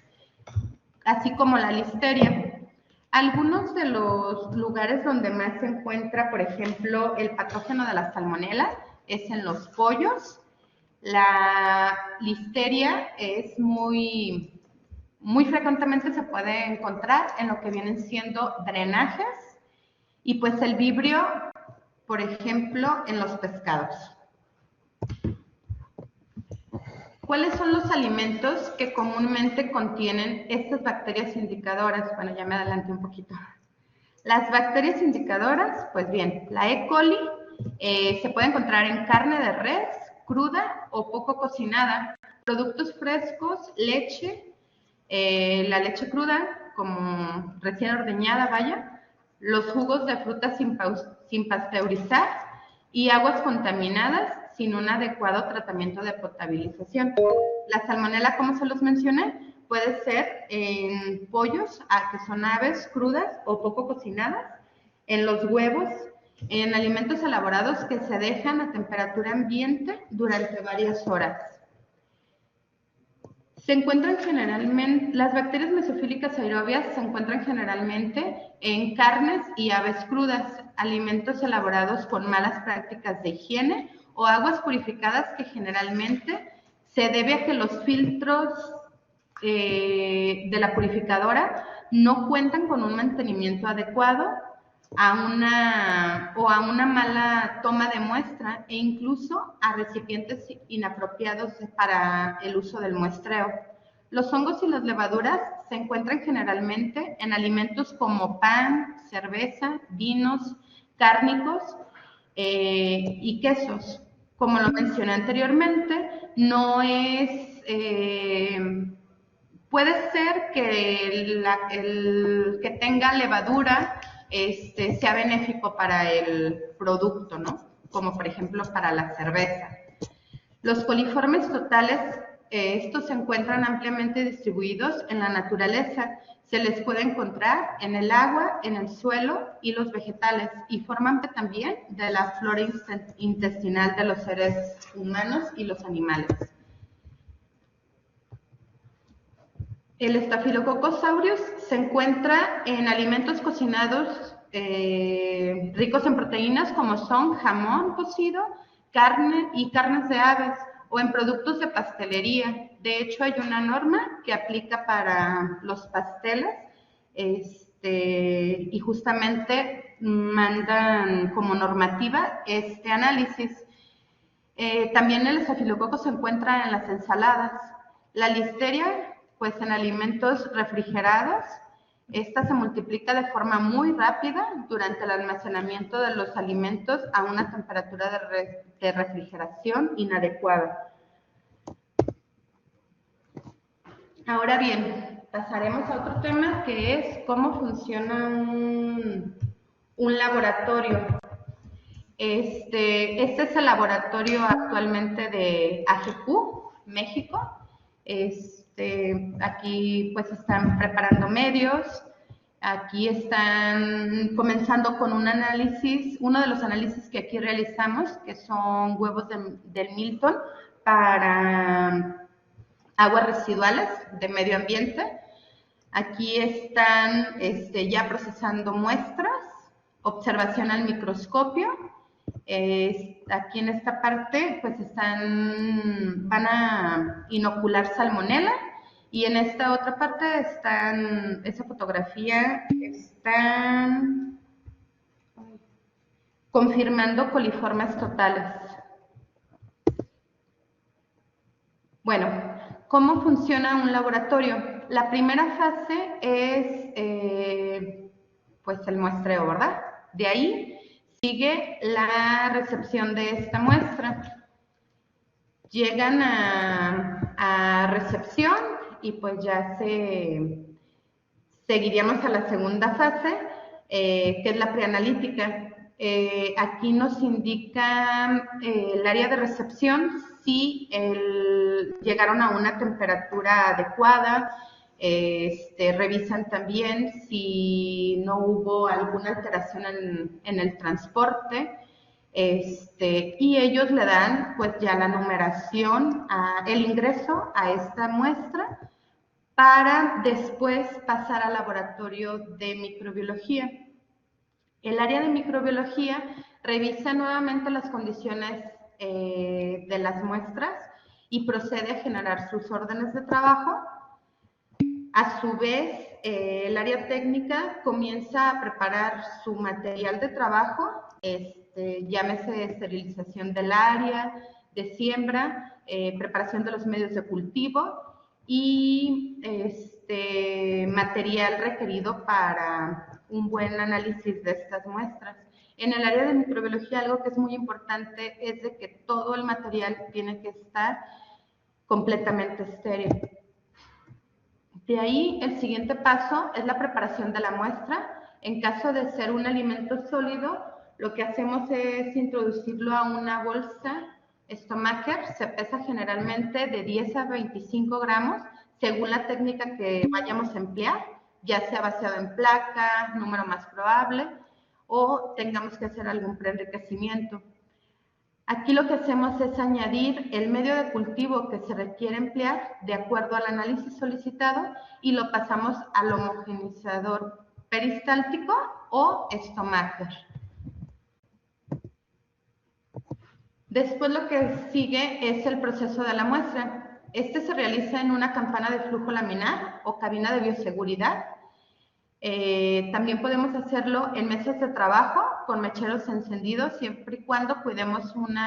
así como la listeria. Algunos de los lugares donde más se encuentra, por ejemplo, el patógeno de la salmonella es en los pollos. La listeria es muy frecuentemente se puede encontrar en lo que vienen siendo drenajes y pues el vibrio, por ejemplo, en los pescados. ¿Cuáles son los alimentos que comúnmente contienen estas bacterias indicadoras? Bueno, ya me adelanté un poquito. Las bacterias indicadoras, pues bien, la E. coli se puede encontrar en carne de res, cruda o poco cocinada, productos frescos, leche, la leche cruda, como recién ordeñada, vaya, los jugos de frutas sin pasteurizar y aguas contaminadas sin un adecuado tratamiento de potabilización. La salmonella, como se los mencioné, puede ser en pollos, que son aves crudas o poco cocinadas, en los huevos, en alimentos elaborados que se dejan a temperatura ambiente durante varias horas. Se encuentran generalmente, las bacterias mesofílicas aerobias se encuentran generalmente en carnes y aves crudas, alimentos elaborados con malas prácticas de higiene o aguas purificadas que generalmente se debe a que los filtros de la purificadora no cuentan con un mantenimiento adecuado a una mala toma de muestra e incluso a recipientes inapropiados para el uso del muestreo. Los hongos y las levaduras se encuentran generalmente en alimentos como pan, cerveza, vinos, cárnicos y quesos. Como lo mencioné anteriormente, no es... puede ser que el que tenga levadura sea benéfico para el producto, ¿no? Como por ejemplo para la cerveza. Los coliformes totales, estos se encuentran ampliamente distribuidos en la naturaleza. Se les puede encontrar en el agua, en el suelo y los vegetales y forman también de la flora intestinal de los seres humanos y los animales. El Staphylococcus aureus se encuentra en alimentos cocinados ricos en proteínas como son jamón cocido, carne y carnes de aves, o en productos de pastelería. De hecho, hay una norma que aplica para los pasteles, y justamente mandan como normativa este análisis. También el estafilococo se encuentra en las ensaladas. La listeria, pues en alimentos refrigerados. Esta se multiplica de forma muy rápida durante el almacenamiento de los alimentos a una temperatura de refrigeración inadecuada. Ahora bien, pasaremos a otro tema que es cómo funciona un laboratorio. Este es el laboratorio actualmente de AGQ, México. Aquí pues están preparando medios, aquí están comenzando con un análisis, uno de los análisis que aquí realizamos, que son huevos del Milton para aguas residuales de medio ambiente. Aquí están ya procesando muestras, observación al microscopio. Aquí en esta parte pues van a inocular salmonela, y en esta otra parte esa fotografía están confirmando coliformes totales. Bueno, ¿cómo funciona un laboratorio? La primera fase es pues el muestreo, ¿verdad? De ahí sigue la recepción de esta muestra. Llegan a recepción y pues ya seguiríamos a la segunda fase, que es la preanalítica. Aquí nos indica el área de recepción si llegaron a una temperatura adecuada. Revisan también si no hubo alguna alteración en el transporte, y ellos le dan pues ya la numeración, el ingreso a esta muestra para después pasar al laboratorio de microbiología. El área de microbiología revisa nuevamente las condiciones de las muestras y procede a generar sus órdenes de trabajo. A su vez, el área técnica comienza a preparar su material de trabajo, llámese esterilización del área, de siembra, preparación de los medios de cultivo y material requerido para un buen análisis de estas muestras. En el área de microbiología, algo que es muy importante es de que todo el material tiene que estar completamente estéril. De ahí, el siguiente paso es la preparación de la muestra. En caso de ser un alimento sólido, lo que hacemos es introducirlo a una bolsa Stomacher. Se pesa generalmente de 10 a 25 gramos, según la técnica que vayamos a emplear, ya sea vaciado en placa, número más probable, o tengamos que hacer algún preenriquecimiento. Aquí lo que hacemos es añadir el medio de cultivo que se requiere emplear de acuerdo al análisis solicitado y lo pasamos al homogenizador peristáltico o Stomacher. Después lo que sigue es el proceso de la muestra. Este se realiza en una campana de flujo laminar o cabina de bioseguridad. También podemos hacerlo en mesas de trabajo con mecheros encendidos, siempre y cuando cuidemos un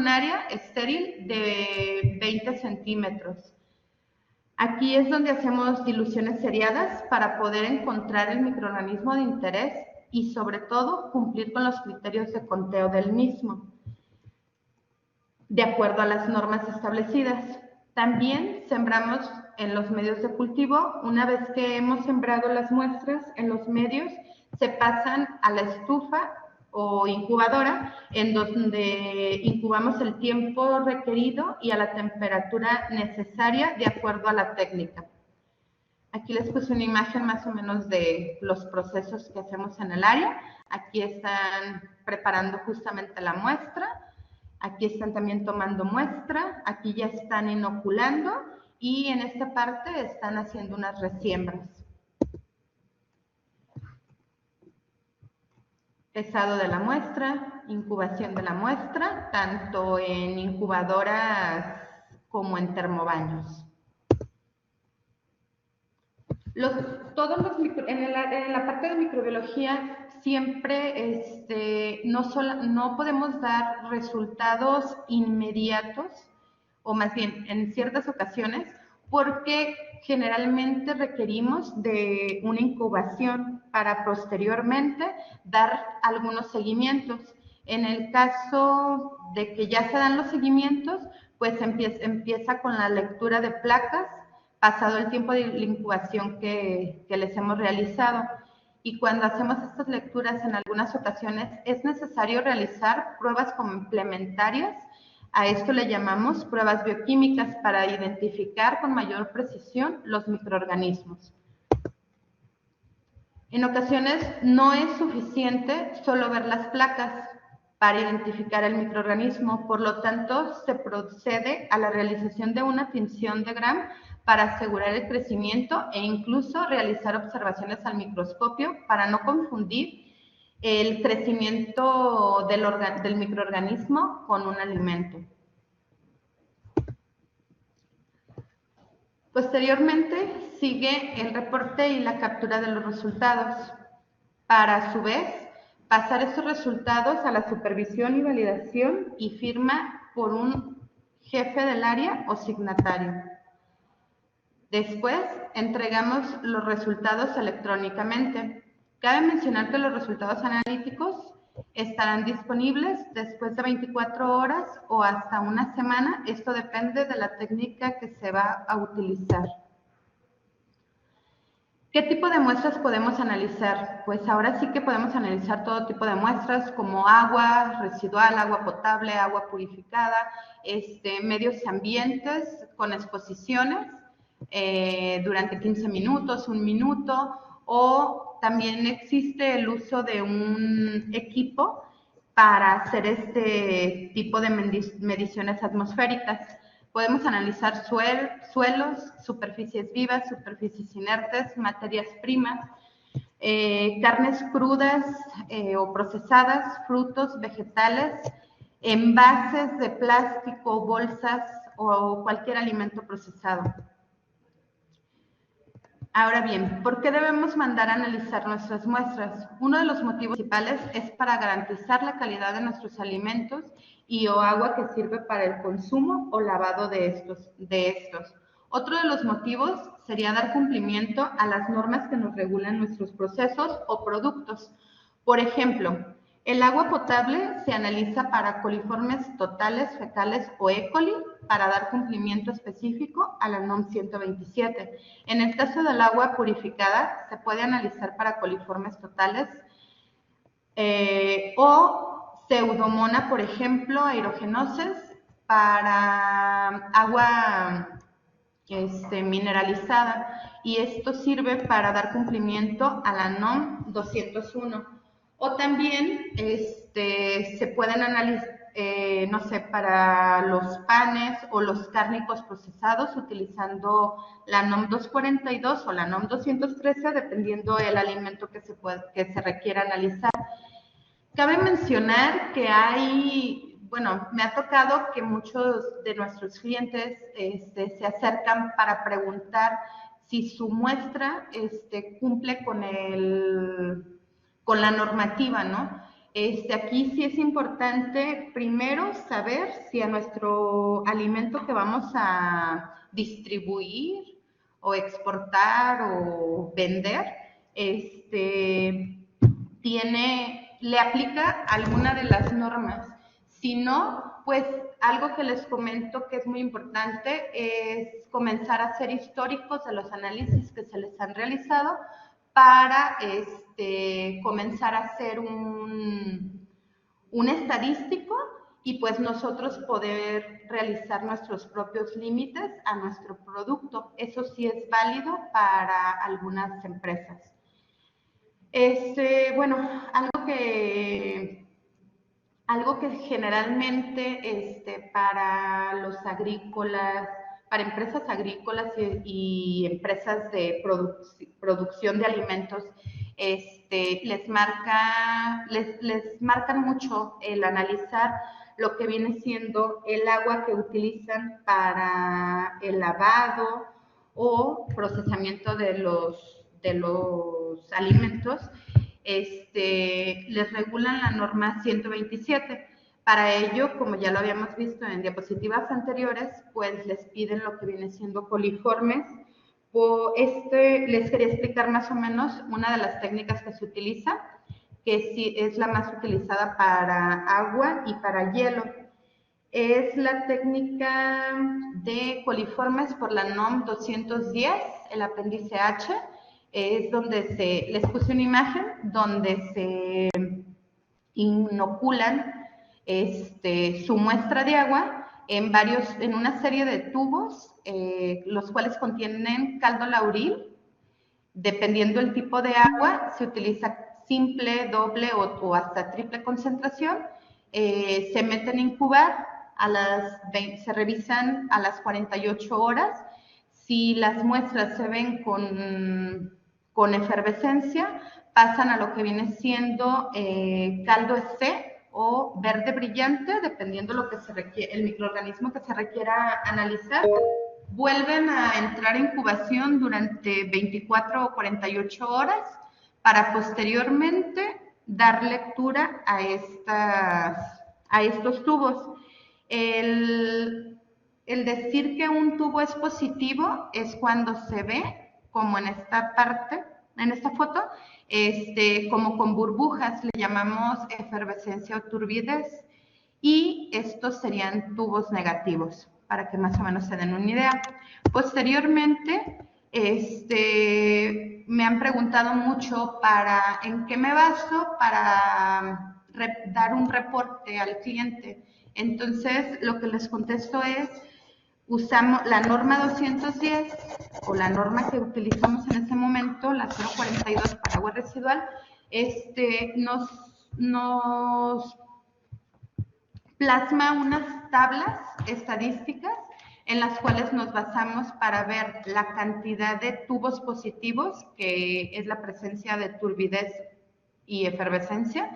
área estéril de 20 centímetros. Aquí es donde hacemos diluciones seriadas para poder encontrar el microorganismo de interés y sobre todo cumplir con los criterios de conteo del mismo, de acuerdo a las normas establecidas. También sembramos en los medios de cultivo. Una vez que hemos sembrado las muestras en los medios, se pasan a la estufa o incubadora, en donde incubamos el tiempo requerido y a la temperatura necesaria de acuerdo a la técnica. Aquí les puse una imagen más o menos de los procesos que hacemos en el área. Aquí están preparando justamente la muestra. Aquí están también tomando muestra, aquí ya están inoculando y en esta parte están haciendo unas resiembras. pesado de la muestra, incubación de la muestra, tanto en incubadoras como en termobaños. En la parte de microbiología siempre no podemos dar resultados inmediatos, o más bien en ciertas ocasiones, porque generalmente requerimos de una incubación para posteriormente dar algunos seguimientos. En el caso de que ya se dan los seguimientos, pues empieza con la lectura de placas, pasado el tiempo de la incubación que les hemos realizado. Y cuando hacemos estas lecturas, en algunas ocasiones es necesario realizar pruebas complementarias. A esto le llamamos pruebas bioquímicas para identificar con mayor precisión los microorganismos. En ocasiones no es suficiente solo ver las placas para identificar el microorganismo, por lo tanto se procede a la realización de una tinción de Gram para asegurar el crecimiento e incluso realizar observaciones al microscopio para no confundir el crecimiento del microorganismo con un alimento. Posteriormente sigue el reporte y la captura de los resultados, para a su vez pasar estos resultados a la supervisión y validación y firma por un jefe del área o signatario. Después entregamos los resultados electrónicamente. Cabe mencionar que los resultados analíticos estarán disponibles después de 24 horas o hasta una semana. Esto depende de la técnica que se va a utilizar. ¿Qué tipo de muestras podemos analizar? Pues ahora sí que podemos analizar todo tipo de muestras como agua residual, agua potable, agua purificada, medios ambientes con exposiciones durante 15 minutos, 1 minuto, o también existe el uso de un equipo para hacer este tipo de mediciones atmosféricas. Podemos analizar suelos, superficies vivas, superficies inertes, materias primas, carnes crudas o procesadas, frutos, vegetales, envases de plástico, bolsas o cualquier alimento procesado. Ahora bien, ¿por qué debemos mandar a analizar nuestras muestras? Uno de los motivos principales es para garantizar la calidad de nuestros alimentos y o agua que sirve para el consumo o lavado de estos. Otro de los motivos sería dar cumplimiento a las normas que nos regulan nuestros procesos o productos. Por ejemplo, el agua potable se analiza para coliformes totales, fecales o E. coli para dar cumplimiento específico a la NOM 127. En el caso del agua purificada, se puede analizar para coliformes totales o pseudomona, por ejemplo, aerogenoses para agua mineralizada, y esto sirve para dar cumplimiento a la NOM 201. O también se pueden analizar, no sé, para los panes o los cárnicos procesados utilizando la NOM 242 o la NOM 213, dependiendo del alimento que se requiera analizar. Cabe mencionar que me ha tocado que muchos de nuestros clientes se acercan para preguntar si su muestra cumple con la normativa, ¿no? Aquí sí es importante primero saber si a nuestro alimento que vamos a distribuir o exportar o vender, le aplica alguna de las normas. Si no, pues algo que les comento que es muy importante es comenzar a hacer históricos de los análisis que se les han realizado para comenzar a hacer un estadístico y pues nosotros poder realizar nuestros propios límites a nuestro producto. Eso sí es válido para algunas empresas. Algo que generalmente para los agrícolas, para empresas agrícolas y empresas de producción de alimentos les marcan mucho el analizar lo que viene siendo el agua que utilizan para el lavado o procesamiento de los alimentos. Les regulan la norma 127. Para ello, como ya lo habíamos visto en diapositivas anteriores, pues les piden lo que viene siendo coliformes. Les quería explicar más o menos una de las técnicas que se utiliza, que sí es la más utilizada para agua y para hielo. Es la técnica de coliformes por la NOM 210, el apéndice H. Es donde les puse una imagen donde se inoculan su muestra de agua en una serie de tubos, los cuales contienen caldo lauril. Dependiendo del tipo de agua, se utiliza simple, doble o hasta triple concentración. Se meten a incubar, se revisan a las 48 horas. Si las muestras se ven con efervescencia, pasan a lo que viene siendo caldo C o verde brillante, dependiendo lo que se requiere, el microorganismo que se requiera analizar. Vuelven a entrar en incubación durante 24 o 48 horas para posteriormente dar lectura a estos tubos. El decir que un tubo es positivo es cuando se ve, como en esta parte, en esta foto, como con burbujas, le llamamos efervescencia o turbidez, y estos serían tubos negativos, para que más o menos se den una idea. Posteriormente, me han preguntado mucho en qué me baso para dar un reporte al cliente. Entonces, lo que les contesto es, usamos la norma 210 o la norma que utilizamos en ese momento, la 042 para agua residual, nos plasma unas tablas estadísticas en las cuales nos basamos para ver la cantidad de tubos positivos, que es la presencia de turbidez y efervescencia,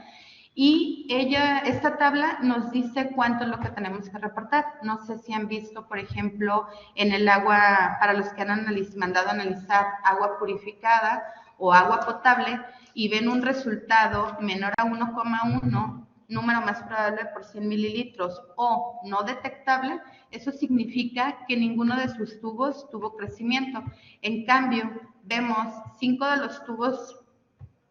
y esta tabla nos dice cuánto es lo que tenemos que reportar. No sé si han visto, por ejemplo, en el agua, para los que han mandado a analizar agua purificada o agua potable, y ven un resultado menor a 1,1, número más probable por 100 mililitros, o no detectable, eso significa que ninguno de sus tubos tuvo crecimiento. En cambio, vemos 5 de los tubos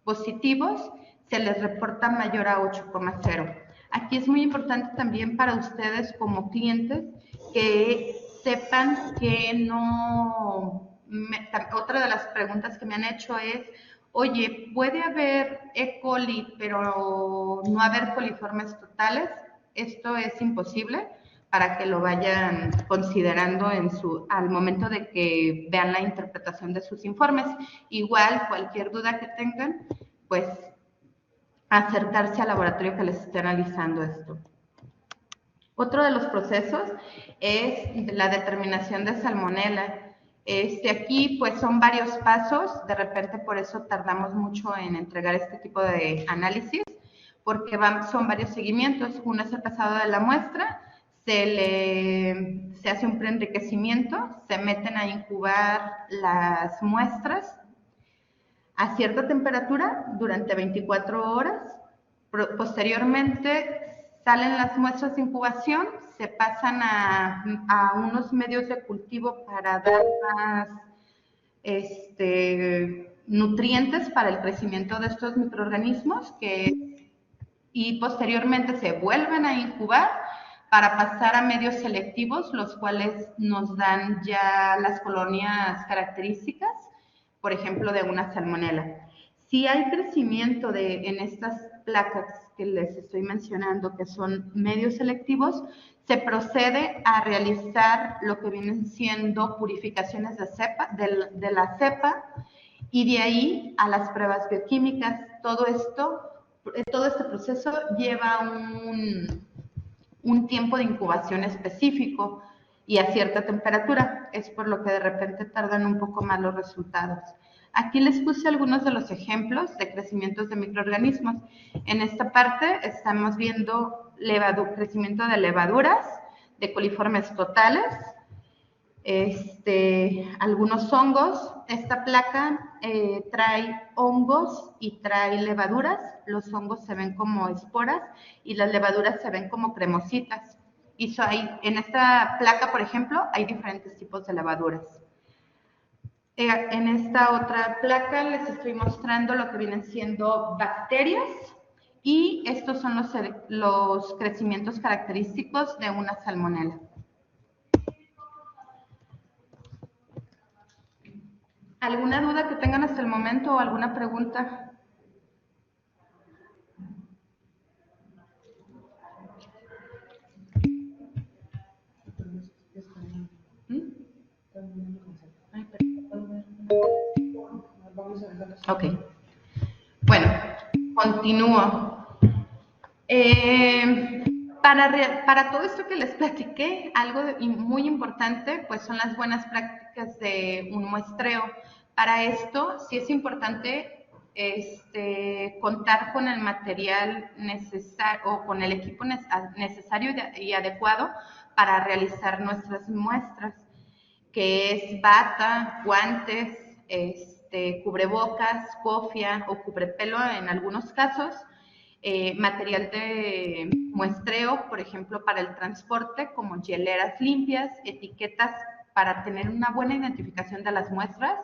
positivos, se les reporta mayor a 8,0. Aquí es muy importante también para ustedes como clientes que sepan que otra de las preguntas que me han hecho es, oye, ¿puede haber E. coli pero no haber coliformes totales? Esto es imposible, para que lo vayan considerando al momento de que vean la interpretación de sus informes. Igual, cualquier duda que tengan, pues acercarse al laboratorio que les esté analizando esto. Otro de los procesos es la determinación de salmonela. Aquí pues son varios pasos, de repente por eso tardamos mucho en entregar este tipo de análisis, porque son varios seguimientos. Uno es el pesado de la muestra, se hace un preenriquecimiento, se meten a incubar las muestras a cierta temperatura durante 24 horas. Posteriormente salen las muestras de incubación, se pasan a unos medios de cultivo para dar más nutrientes para el crecimiento de estos microorganismos, y posteriormente se vuelven a incubar para pasar a medios selectivos, los cuales nos dan ya las colonias características, por ejemplo, de una salmonela. Si hay crecimiento en estas placas que les estoy mencionando, que son medios selectivos, se procede a realizar lo que vienen siendo purificaciones de la cepa, y de ahí a las pruebas bioquímicas. Todo este proceso lleva un tiempo de incubación específico y a cierta temperatura. Es por lo que de repente tardan un poco más los resultados. Aquí les puse algunos de los ejemplos de crecimientos de microorganismos. En esta parte estamos viendo crecimiento de levaduras, de coliformes totales, algunos hongos. Esta placa trae hongos y trae levaduras. Los hongos se ven como esporas y las levaduras se ven como cremositas. En esta placa, por ejemplo, hay diferentes tipos de levaduras. En esta otra placa les estoy mostrando lo que vienen siendo bacterias y estos son los crecimientos característicos de una salmonela. ¿Alguna duda que tengan hasta el momento o alguna pregunta? Ok. Bueno, continúo. Para todo esto que les platiqué, algo muy importante, pues son las buenas prácticas de un muestreo. Para esto, sí es importante contar con el material necesario o con el equipo necesario y adecuado para realizar nuestras muestras, que es bata, guantes, cubrebocas, cofia o cubrepelo en algunos casos, material de muestreo, por ejemplo, para el transporte, como hieleras limpias, etiquetas para tener una buena identificación de las muestras,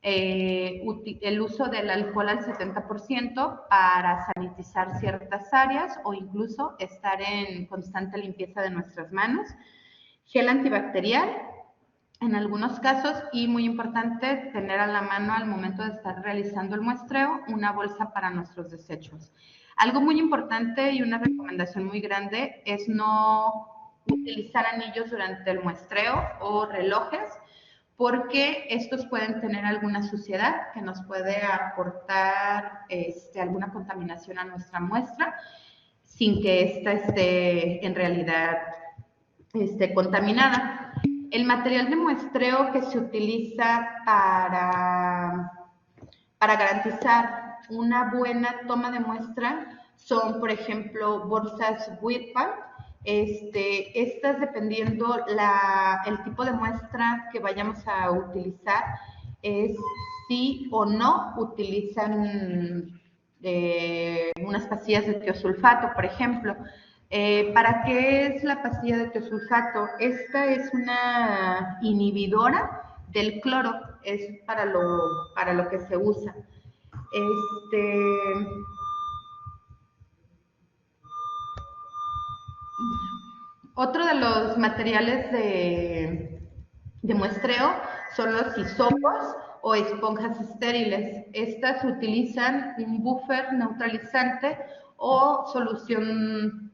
el uso del alcohol al 70% para sanitizar ciertas áreas o incluso estar en constante limpieza de nuestras manos, gel antibacterial en algunos casos, y muy importante tener a la mano al momento de estar realizando el muestreo una bolsa para nuestros desechos. Algo muy importante y una recomendación muy grande es no utilizar anillos durante el muestreo o relojes, porque estos pueden tener alguna suciedad que nos puede aportar alguna contaminación a nuestra muestra sin que ésta esté en realidad contaminada. El material de muestreo que se utiliza para garantizar una buena toma de muestra son, por ejemplo, bolsas Whitman. Estas, dependiendo el tipo de muestra que vayamos a utilizar, es sí o no utilizan unas pastillas de tiosulfato, por ejemplo. ¿Para qué es la pastilla de tiosulfato? Esta es una inhibidora del cloro, es para lo que se usa. Otro de los materiales de muestreo son los hisopos o esponjas estériles. Estas utilizan un buffer neutralizante o solución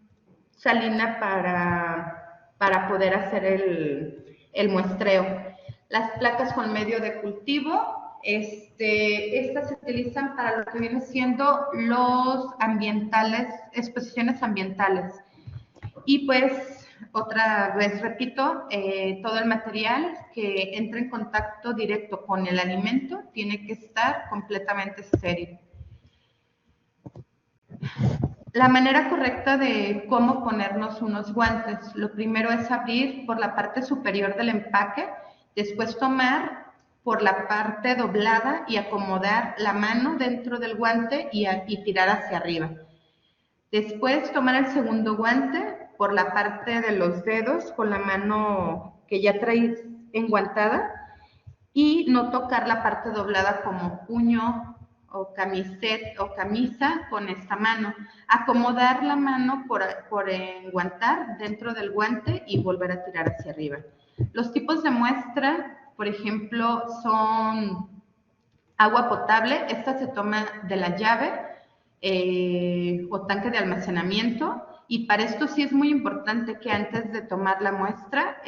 salina para poder hacer el muestreo. Las placas con medio de cultivo, estas se utilizan para lo que viene siendo los ambientales, exposiciones ambientales. Y pues, otra vez repito, todo el material que entre en contacto directo con el alimento tiene que estar completamente estéril. La manera correcta de cómo ponernos unos guantes. Lo primero es abrir por la parte superior del empaque, después tomar por la parte doblada y acomodar la mano dentro del guante y tirar hacia arriba. Después tomar el segundo guante por la parte de los dedos con la mano que ya traes enguantada y no tocar la parte doblada como puño o camiseta o camisa con esta mano. Acomodar la mano por enguantar dentro del guante y volver a tirar hacia arriba. Los tipos de muestra, por ejemplo, son agua potable. Esta se toma de la llave o tanque de almacenamiento. Y para esto sí es muy importante que antes de tomar la muestra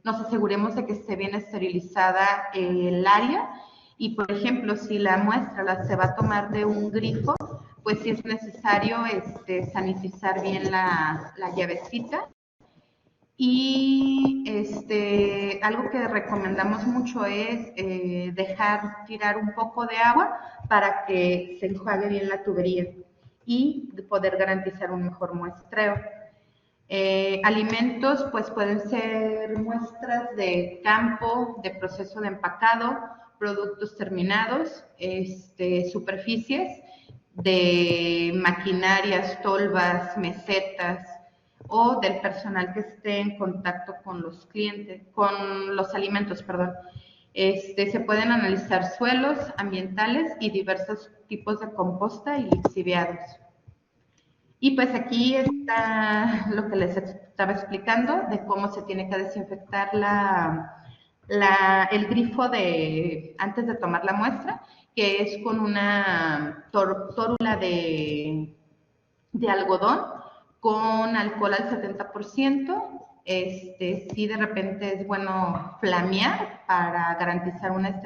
nos aseguremos de que esté bien esterilizada el área. Y, por ejemplo, si la muestra se va a tomar de un grifo, pues sí es necesario sanitizar bien la llavecita. Y algo que recomendamos mucho es dejar tirar un poco de agua para que se enjuague bien la tubería y poder garantizar un mejor muestreo. Alimentos, pues pueden ser muestras de campo, de proceso de empacado, productos terminados, superficies de maquinarias, tolvas, mesetas, o del personal que esté en contacto con los clientes, con los alimentos, perdón. Se pueden analizar suelos ambientales y diversos tipos de composta y lixiviados. Y pues aquí está lo que les estaba explicando de cómo se tiene que desinfectar el grifo antes de tomar la muestra, que es con una tórula de algodón con alcohol al 70%. Sí, de repente es bueno flamear para garantizar una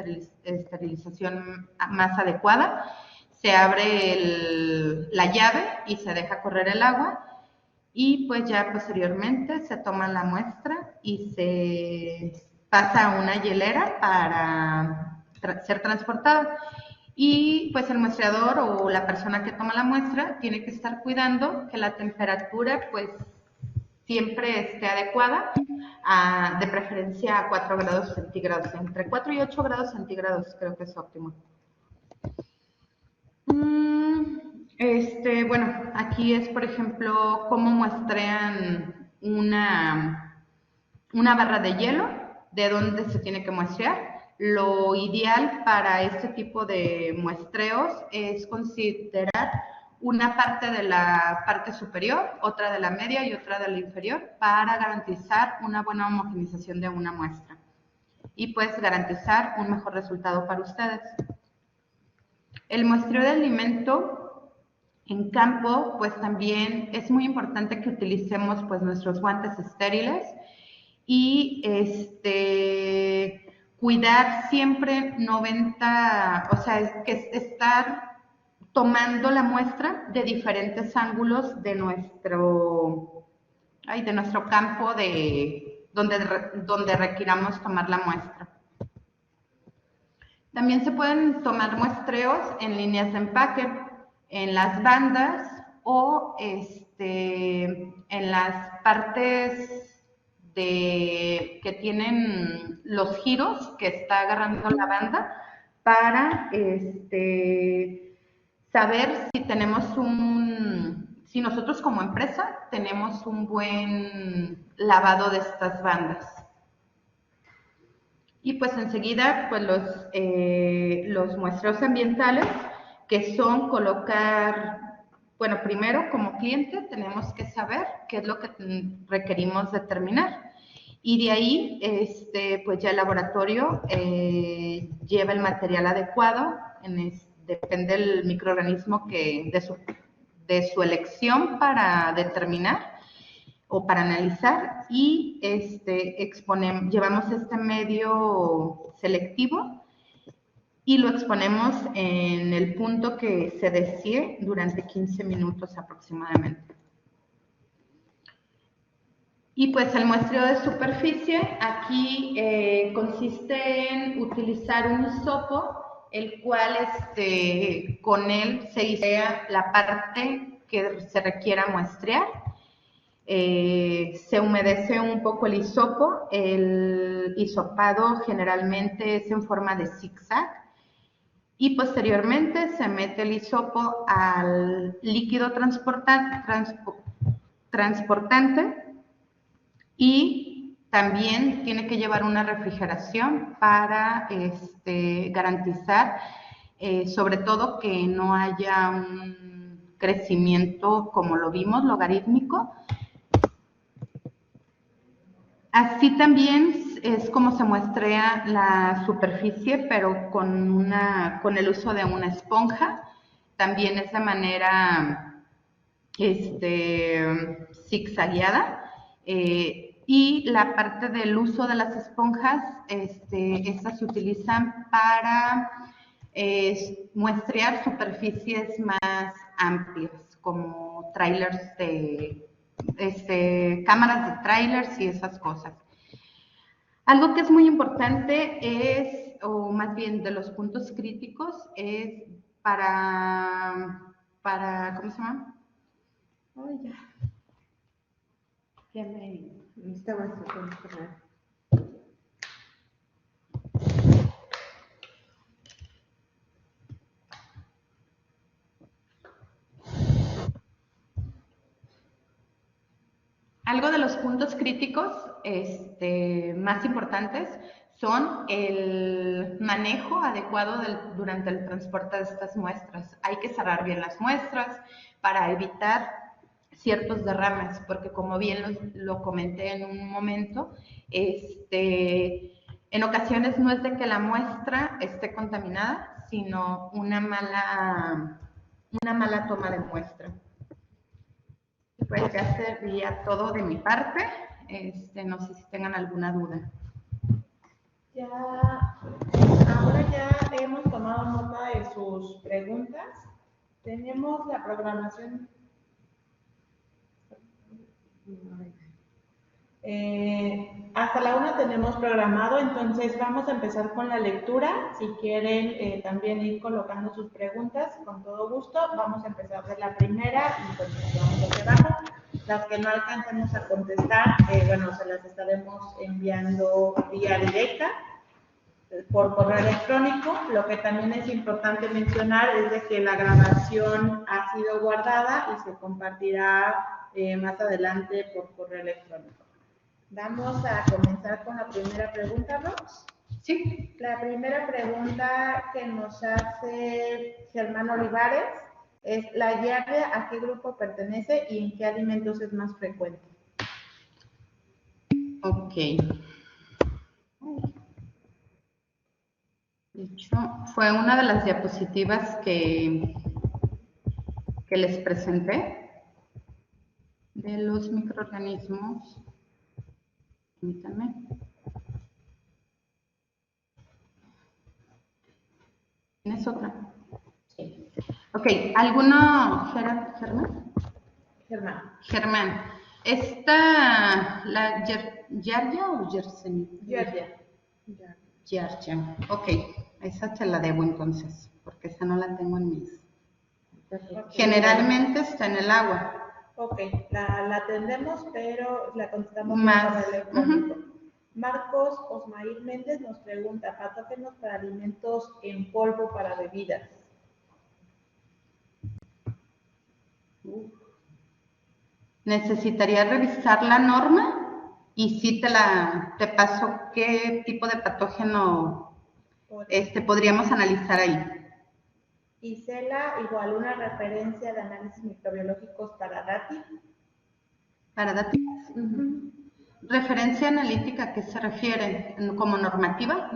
esterilización más adecuada. Se abre la llave y se deja correr el agua y pues ya posteriormente se toma la muestra y se pasa a una hielera para ser transportada. Y pues el muestreador o la persona que toma la muestra tiene que estar cuidando que la temperatura pues siempre esté adecuada, de preferencia a 4 grados centígrados, entre 4 y 8 grados centígrados creo que es óptimo. Bueno, aquí es por ejemplo cómo muestrean una barra de hielo, de dónde se tiene que muestrear. Lo ideal para este tipo de muestreos es considerar una parte de la parte superior, otra de la media y otra de la inferior para garantizar una buena homogenización de una muestra y pues garantizar un mejor resultado para ustedes. El muestreo de alimento en campo, pues también es muy importante que utilicemos pues nuestros guantes estériles y cuidar siempre 90, o sea, que estar tomando la muestra de diferentes ángulos de nuestro campo donde requiramos tomar la muestra. También se pueden tomar muestreos en líneas de empaque, en las bandas o en las partes que tienen los giros que está agarrando la banda para saber si nosotros como empresa tenemos un buen lavado de estas bandas. Y pues enseguida, pues los muestreos ambientales, que son bueno, primero como cliente tenemos que saber qué es lo que requerimos determinar. Y de ahí, pues ya el laboratorio lleva el material adecuado, depende del microorganismo de su elección para determinar o para analizar, y llevamos este medio selectivo y lo exponemos en el punto que se desee durante 15 minutos aproximadamente. Y pues el muestreo de superficie aquí consiste en utilizar un hisopo, el cual con él se hisopea la parte que se requiera muestrear. Se humedece un poco el hisopo. El hisopado generalmente es en forma de zigzag y posteriormente se mete el hisopo al líquido transportante y también tiene que llevar una refrigeración para garantizar sobre todo que no haya un crecimiento como lo vimos, logarítmico. Así también es como se muestrea la superficie, pero con el uso de una esponja. También es de manera zigzagueada. Y la parte del uso de las esponjas, estas se utilizan para muestrear superficies más amplias, como trailers cámaras de trailers y esas cosas. Algo que es muy importante es, o más bien de los puntos críticos, es para ¿cómo se llama? Ay, ya me estaba haciendo. Algo de los puntos críticos más importantes son el manejo adecuado durante el transporte de estas muestras. Hay que cerrar bien las muestras para evitar ciertos derrames, porque como bien lo comenté en un momento, en ocasiones no es de que la muestra esté contaminada, sino una mala toma de muestra. Pues ya sería todo de mi parte. No sé si tengan alguna duda. Ahora ya hemos tomado nota de sus preguntas. Tenemos la programación. Hasta la 1 tenemos programado, entonces vamos a empezar con la lectura. Si quieren también ir colocando sus preguntas, con todo gusto. Vamos a empezar de la primera y continuamos hacia abajo. Las que no alcancemos a contestar, bueno, se las estaremos enviando vía directa por correo electrónico. Lo que también es importante mencionar es de que la grabación ha sido guardada y se compartirá más adelante por correo electrónico. Vamos a comenzar con la primera pregunta, Rox. Sí. La primera pregunta que nos hace Germán Olivares es: ¿la giardia a qué grupo pertenece y en qué alimentos es más frecuente? Ok. De hecho, fue una de las diapositivas que les presenté de los microorganismos. Permítanme. ¿Tienes otra? Sí. Ok, ¿alguno, Germán? Germán. ¿Esta, la giardia o Yersinia? Giardia. Ok, esa te la debo entonces, porque esa no la tengo en mis. Okay. Generalmente está en el agua. Ok, la atendemos, pero la contestamos más electrónico. Marcos Osmail Méndez nos pregunta: patógenos para alimentos en polvo para bebidas. Necesitaría revisar la norma y sí te paso qué tipo de patógeno podríamos analizar ahí. Isela, igual una referencia de análisis microbiológicos para DATI. ¿Para DATI? ¿Referencia analítica a qué se refiere? ¿Como normativa?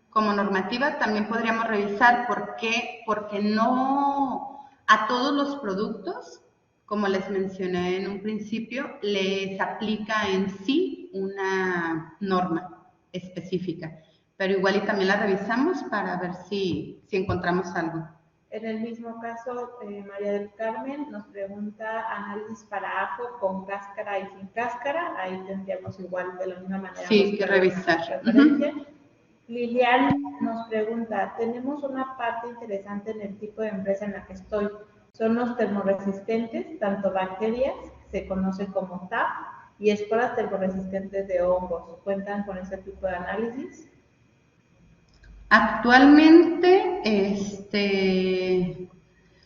Como normativa también podríamos revisar por qué, porque no a todos los productos, como les mencioné en un principio, les aplica en sí una norma específica, pero igual y también la revisamos para ver si encontramos algo. En el mismo caso, María del Carmen nos pregunta: análisis para ajo con cáscara y sin cáscara. Ahí tendríamos igual de la misma manera. Sí, que revisar. Lilian nos pregunta: tenemos una parte interesante en el tipo de empresa en la que estoy. Son los termoresistentes, tanto bacterias, se conoce como TAP, y esporas termoresistentes de hongos. ¿Cuentan con ese tipo de análisis? Actualmente,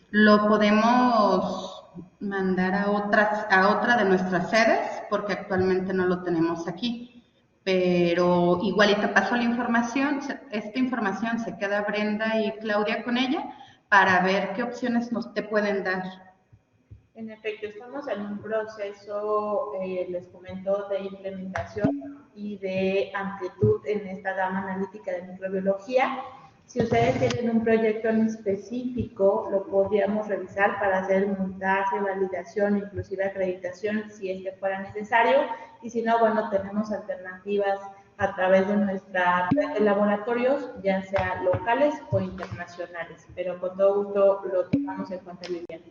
lo podemos mandar a otra de nuestras sedes, porque actualmente no lo tenemos aquí. Pero igualito paso la información, esta información se queda Brenda y Claudia con ella para ver qué opciones te pueden dar. En efecto, estamos en un proceso, les comento, de implementación y de amplitud en esta gama analítica de microbiología. Si ustedes tienen un proyecto en específico, lo podríamos revisar para hacer montaje, validación, inclusive acreditación, si es que fuera necesario. Y si no, bueno, tenemos alternativas a través de nuestra red de laboratorios, ya sea locales o internacionales. Pero con todo gusto lo tomamos en cuenta, Liliana.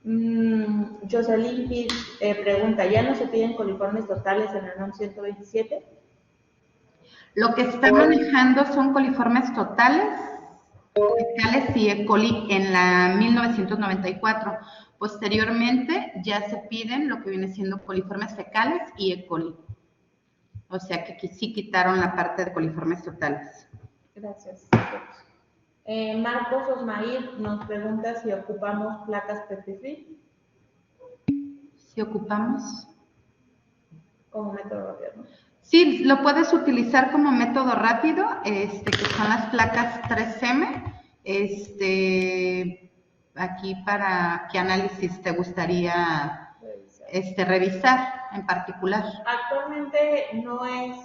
Jocelyn pregunta, ¿ya no se piden coliformes totales en el NOM 127? Lo que está manejando son coliformes totales, fecales y E. coli en la 1994. Posteriormente ya se piden lo que viene siendo coliformes fecales y E. coli. O sea que sí quitaron la parte de coliformes totales. Gracias. Marcos Osmair nos pregunta si ocupamos placas PPF ¿Sí ocupamos? como método rápido, ¿no? Sí, lo puedes utilizar como método rápido, que son las placas 3M. Aquí para qué análisis te gustaría revisar en particular. Actualmente no es,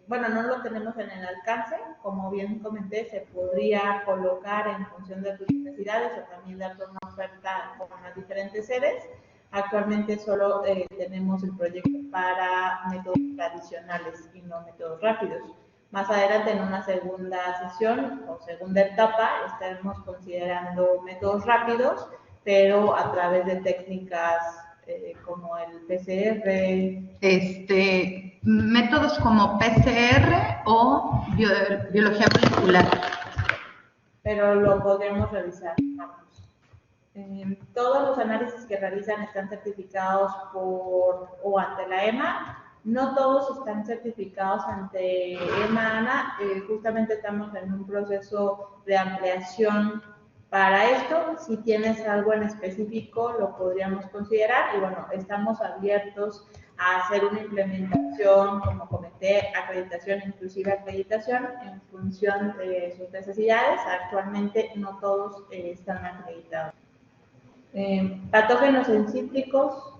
bueno, no lo tenemos en el alcance, como bien comenté, se podría colocar en función de tus necesidades o también darte una oferta con las diferentes sedes. Actualmente solo tenemos el proyecto para métodos tradicionales y no métodos rápidos. Más adelante en una segunda sesión o segunda etapa estaremos considerando métodos rápidos, pero a través de técnicas como el PCR. Métodos como PCR o biología molecular. Pero lo podremos revisar. Todos los análisis que realizan están certificados por o ante la EMA. No todos están certificados ante EMA, Ana. Justamente estamos en un proceso de ampliación para esto. Si tienes algo en específico, lo podríamos considerar. Y bueno, estamos abiertos a hacer una implementación, como comenté, acreditación, inclusive acreditación, en función de sus necesidades. Actualmente no todos están acreditados. Patógenos en cítricos.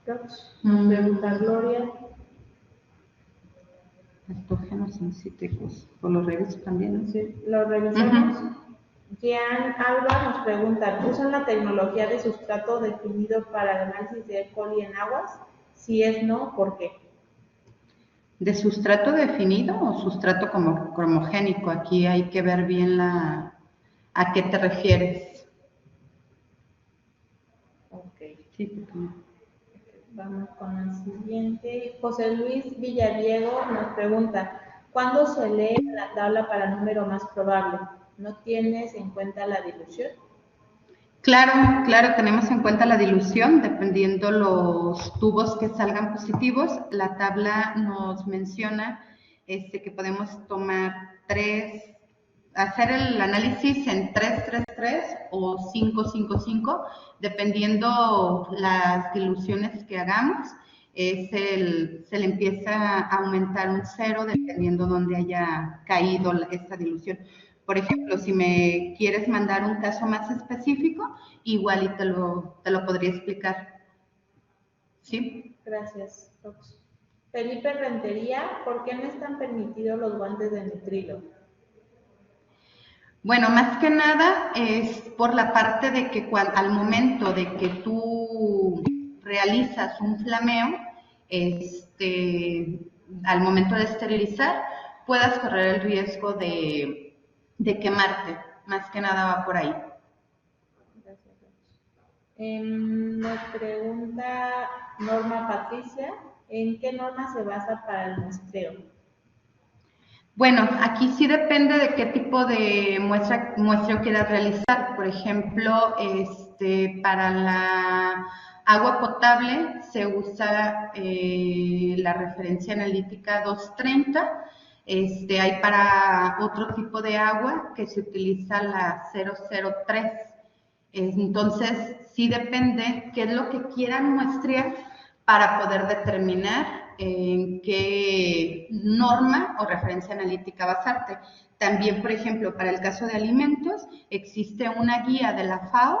Pregunta Gloria. Patógenos en cítricos. ¿O los reviso también? Sí, lo revisamos. Gian Alba nos pregunta, ¿usan la tecnología de sustrato definido para el análisis de E. coli en aguas? Si es no, ¿por qué? ¿De sustrato definido o sustrato como cromogénico? Aquí hay que ver bien a qué te refieres. Ok. Sí, vamos con el siguiente. José Luis Villadiego nos pregunta, ¿cuándo se lee la tabla para el número más probable? ¿No tienes en cuenta la dilución? Claro, claro, tenemos en cuenta la dilución, dependiendo los tubos que salgan positivos. La tabla nos menciona que podemos tomar hacer el análisis en 3-3-3 o 5-5-5, dependiendo las diluciones que hagamos. Se le empieza a aumentar un 0 dependiendo dónde haya caído esta dilución. Por ejemplo, si me quieres mandar un caso más específico, igual y te lo podría explicar. ¿Sí? Gracias, Rox. Felipe Rentería, ¿por qué no están permitidos los guantes de nitrilo? Bueno, más que nada es por la parte de que al momento de que tú realizas un flameo, al momento de esterilizar, puedas correr el riesgo de quemarte. Más que nada va por ahí. Gracias, Rox. Nos pregunta Norma Patricia, ¿en qué norma se basa para el muestreo? Bueno, aquí sí depende de qué tipo de muestreo quieras realizar. Por ejemplo, para la agua potable se usa la referencia analítica 230. Hay para otro tipo de agua que se utiliza la 003. Entonces, sí depende qué es lo que quieran muestrear para poder determinar en qué norma o referencia analítica basarte. También, por ejemplo, para el caso de alimentos, existe una guía de la FAO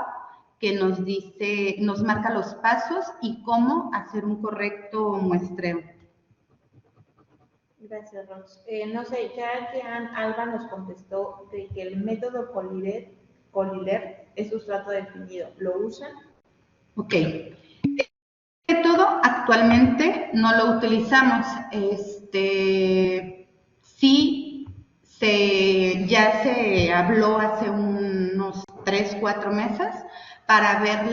que nos marca los pasos y cómo hacer un correcto muestreo. Gracias, Rox. No sé, ya Alba nos contestó de que el método Coliler es sustrato definido. ¿Lo usan? Ok. Método actualmente no lo utilizamos. Sí, ya se habló hace unos 3, 4 meses para ver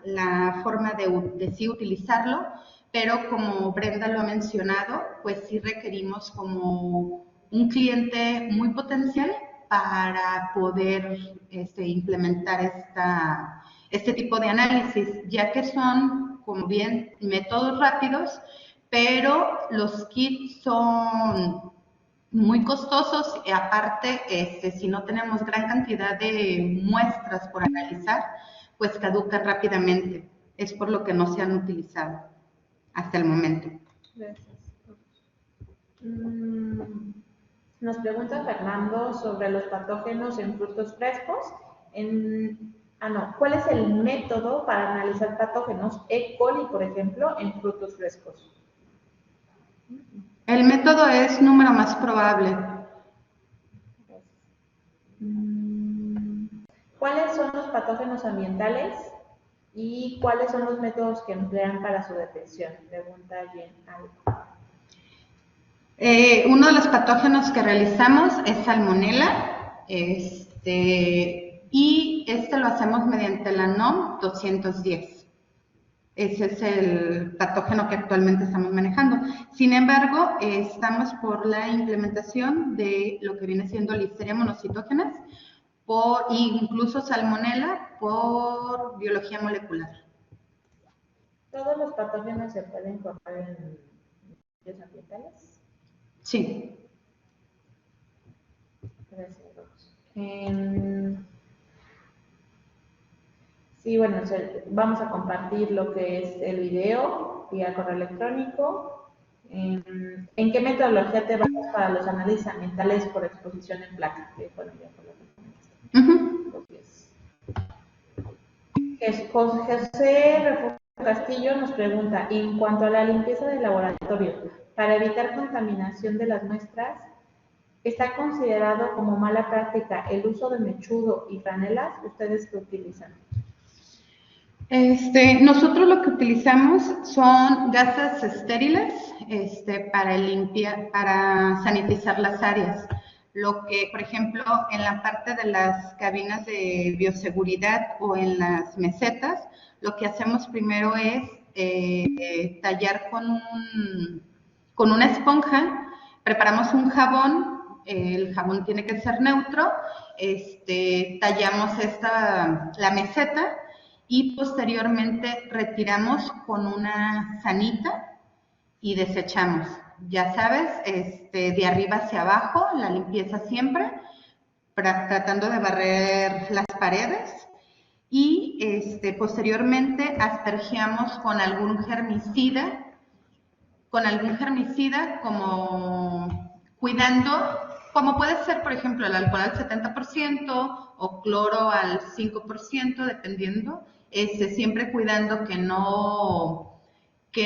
la forma de sí utilizarlo, pero como Brenda lo ha mencionado, pues sí requerimos como un cliente muy potencial para poder implementar este tipo de análisis, ya que son, como bien, métodos rápidos, pero los kits son muy costosos y aparte, si no tenemos gran cantidad de muestras por analizar, pues caducan rápidamente. Es por lo que no se han utilizado hasta el momento. Gracias. Nos pregunta Fernando sobre los patógenos en frutos frescos. ¿Cuál es el método para analizar patógenos E. coli, por ejemplo, en frutos frescos? El método es número más probable. ¿Cuáles son los patógenos ambientales y cuáles son los métodos que emplean para su detección? Pregunta Jen Alba. Uno de los patógenos que realizamos es Salmonella, y lo hacemos mediante la NOM 210. Ese es el patógeno que actualmente estamos manejando. Sin embargo, estamos por la implementación de lo que viene siendo Listeria monocitógenas e incluso Salmonella por biología molecular. ¿Todos los patógenos se pueden correr en medios ambientales? Sí. Gracias, Rox. Sí, bueno, vamos a compartir lo que es el video vía correo electrónico. ¿En qué metodología te basas para los análisis ambientales por exposición en placa? Bueno, ya por lo que José Refugio Castillo nos pregunta, en cuanto a la limpieza del laboratorio, para evitar contaminación de las muestras, ¿está considerado como mala práctica el uso de mechudo y franelas? ¿Ustedes qué utilizan? Nosotros lo que utilizamos son gasas estériles para sanitizar las áreas. Lo que, por ejemplo, en la parte de las cabinas de bioseguridad o en las mesetas, lo que hacemos primero es tallar con una esponja, preparamos un jabón, el jabón tiene que ser neutro, tallamos la meseta y posteriormente retiramos con una sanita y desechamos. Ya sabes, de arriba hacia abajo, la limpieza siempre, tratando de barrer las paredes y posteriormente aspergiamos con algún germicida como cuidando, como puede ser, por ejemplo, el alcohol al 70% o cloro al 5%, dependiendo, siempre cuidando que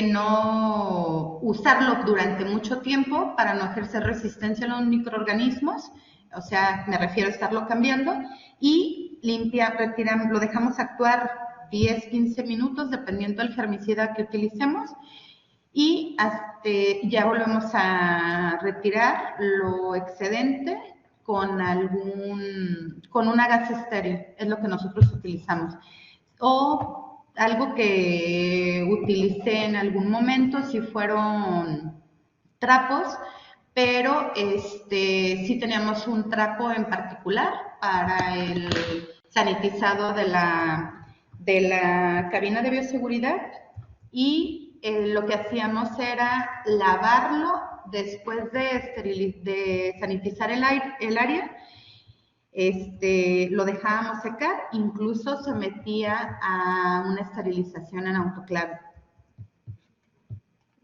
no usarlo durante mucho tiempo para no ejercer resistencia a los microorganismos, o sea, me refiero a estarlo cambiando, y retiramos, lo dejamos actuar 10, 15 minutos, dependiendo del germicida que utilicemos, y ya volvemos a retirar lo excedente con una gasa estéril, es lo que nosotros utilizamos. O algo que utilicé en algún momento, si fueron trapos, pero sí teníamos un trapo en particular para el sanitizado de la cabina de bioseguridad y lo que hacíamos era lavarlo después de sanitizar el área. Lo dejábamos secar, incluso se metía a una esterilización en autoclave.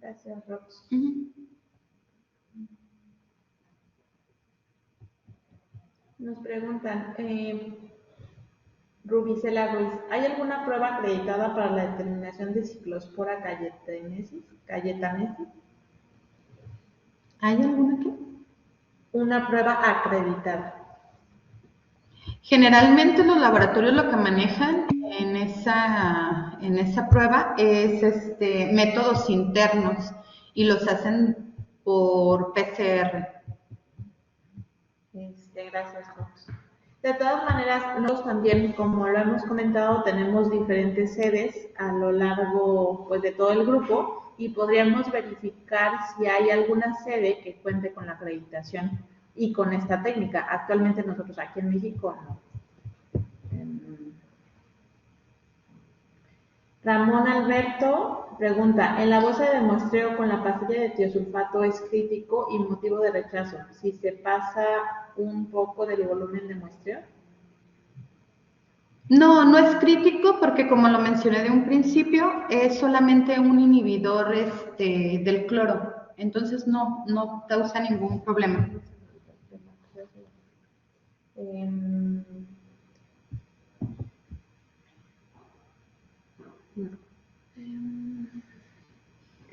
Gracias, Rox. Nos preguntan, Rubicela Ruiz, ¿hay alguna prueba acreditada para la determinación de Ciclospora cayetanesis? ¿Hay alguna qué? Una prueba acreditada. Generalmente los laboratorios lo que manejan en esa prueba es métodos internos y los hacen por PCR. Gracias, Rox. De todas maneras, nosotros también, como lo hemos comentado, tenemos diferentes sedes a lo largo pues, de todo el grupo y podríamos verificar si hay alguna sede que cuente con la acreditación y con esta técnica. Actualmente nosotros aquí en México no. Ramón Alberto pregunta, ¿en la bolsa de muestreo con la pastilla de tiosulfato es crítico y motivo de rechazo si se pasa un poco del volumen de muestreo? No, no es crítico porque como lo mencioné de un principio, es solamente un inhibidor del cloro. Entonces no causa ningún problema.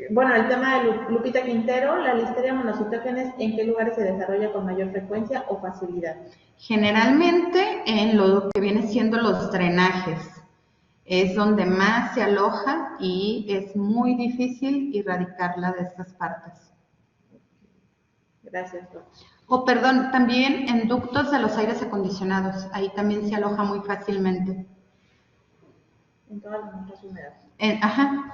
Bueno, el tema de Lupita Quintero, la listeria monocytogenes, ¿en qué lugares se desarrolla con mayor frecuencia o facilidad? Generalmente en lo que viene siendo los drenajes. Es donde más se aloja y es muy difícil erradicarla de estas partes. Gracias, doctor. O perdón, también en ductos de los aires acondicionados. Ahí también se aloja muy fácilmente. En todas las muestras húmedas. Ajá.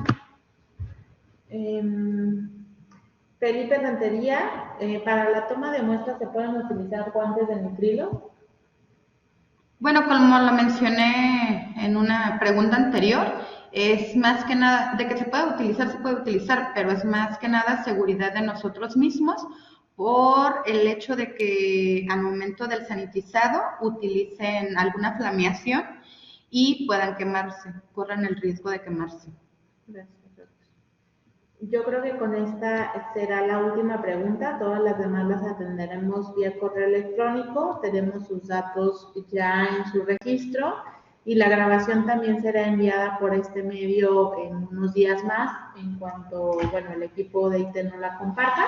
Felipe Rentería, para la toma de muestras se pueden utilizar guantes de nitrilo. Bueno, como lo mencioné en una pregunta anterior, es más que nada, de que se puede utilizar, pero es más que nada seguridad de nosotros mismos por el hecho de que al momento del sanitizado utilicen alguna flameación y puedan quemarse, corran el riesgo de quemarse. Gracias. Yo creo que con esta será la última pregunta. Todas las demás las atenderemos vía correo electrónico. Tenemos sus datos ya en su registro y la grabación también será enviada por este medio en unos días más, en cuanto, bueno, el equipo de IT no la comparta.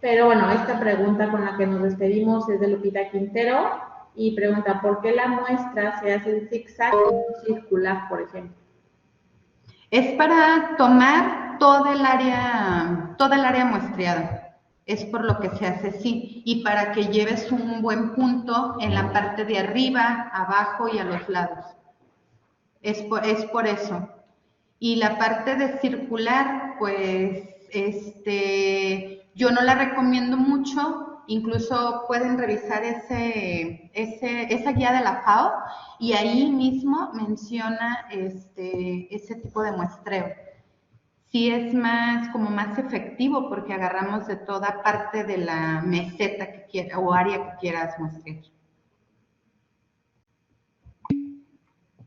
Pero bueno, esta pregunta con la que nos despedimos es de Lupita Quintero y pregunta, ¿por qué la muestra se hace en zigzag y no circular, por ejemplo? Es para tomar toda el área muestreada. Es por lo que se hace así. Y para que lleves un buen punto en la parte de arriba, abajo y a los lados. Es por eso. Y la parte de circular, pues, yo no la recomiendo mucho. Incluso pueden revisar esa guía de la FAO y ahí mismo menciona ese tipo de muestreo. Sí es como más efectivo porque agarramos de toda parte de la meseta o área que quieras muestrear.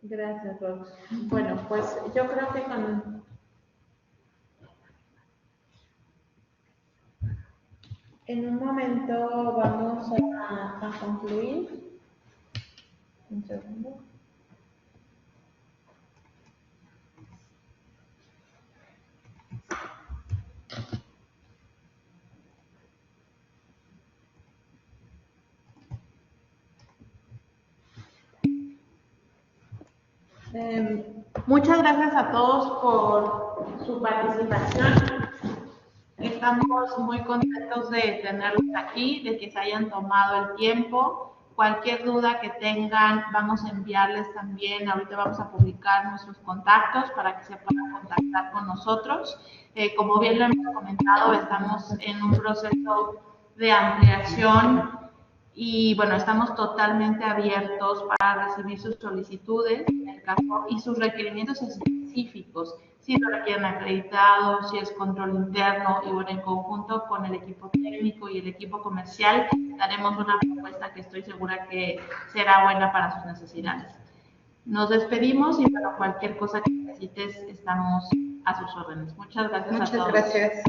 Gracias, Rox. Bueno, pues yo creo que en un momento vamos a concluir. Un segundo. Muchas gracias a todos por su participación. Estamos muy contentos de tenerlos aquí, de que se hayan tomado el tiempo. Cualquier duda que tengan, vamos a enviarles también. Ahorita vamos a publicar nuestros contactos para que se puedan contactar con nosotros. Como bien lo hemos comentado, estamos en un proceso de ampliación y bueno, estamos totalmente abiertos para recibir sus solicitudes en el caso, y sus requerimientos específicos, si lo requieren acreditado, si es control interno, y bueno, en conjunto con el equipo técnico y el equipo comercial daremos una propuesta que estoy segura que será buena para sus necesidades. Nos despedimos y bueno, cualquier cosa que necesites estamos a sus órdenes. Muchas gracias a todos. Muchas gracias.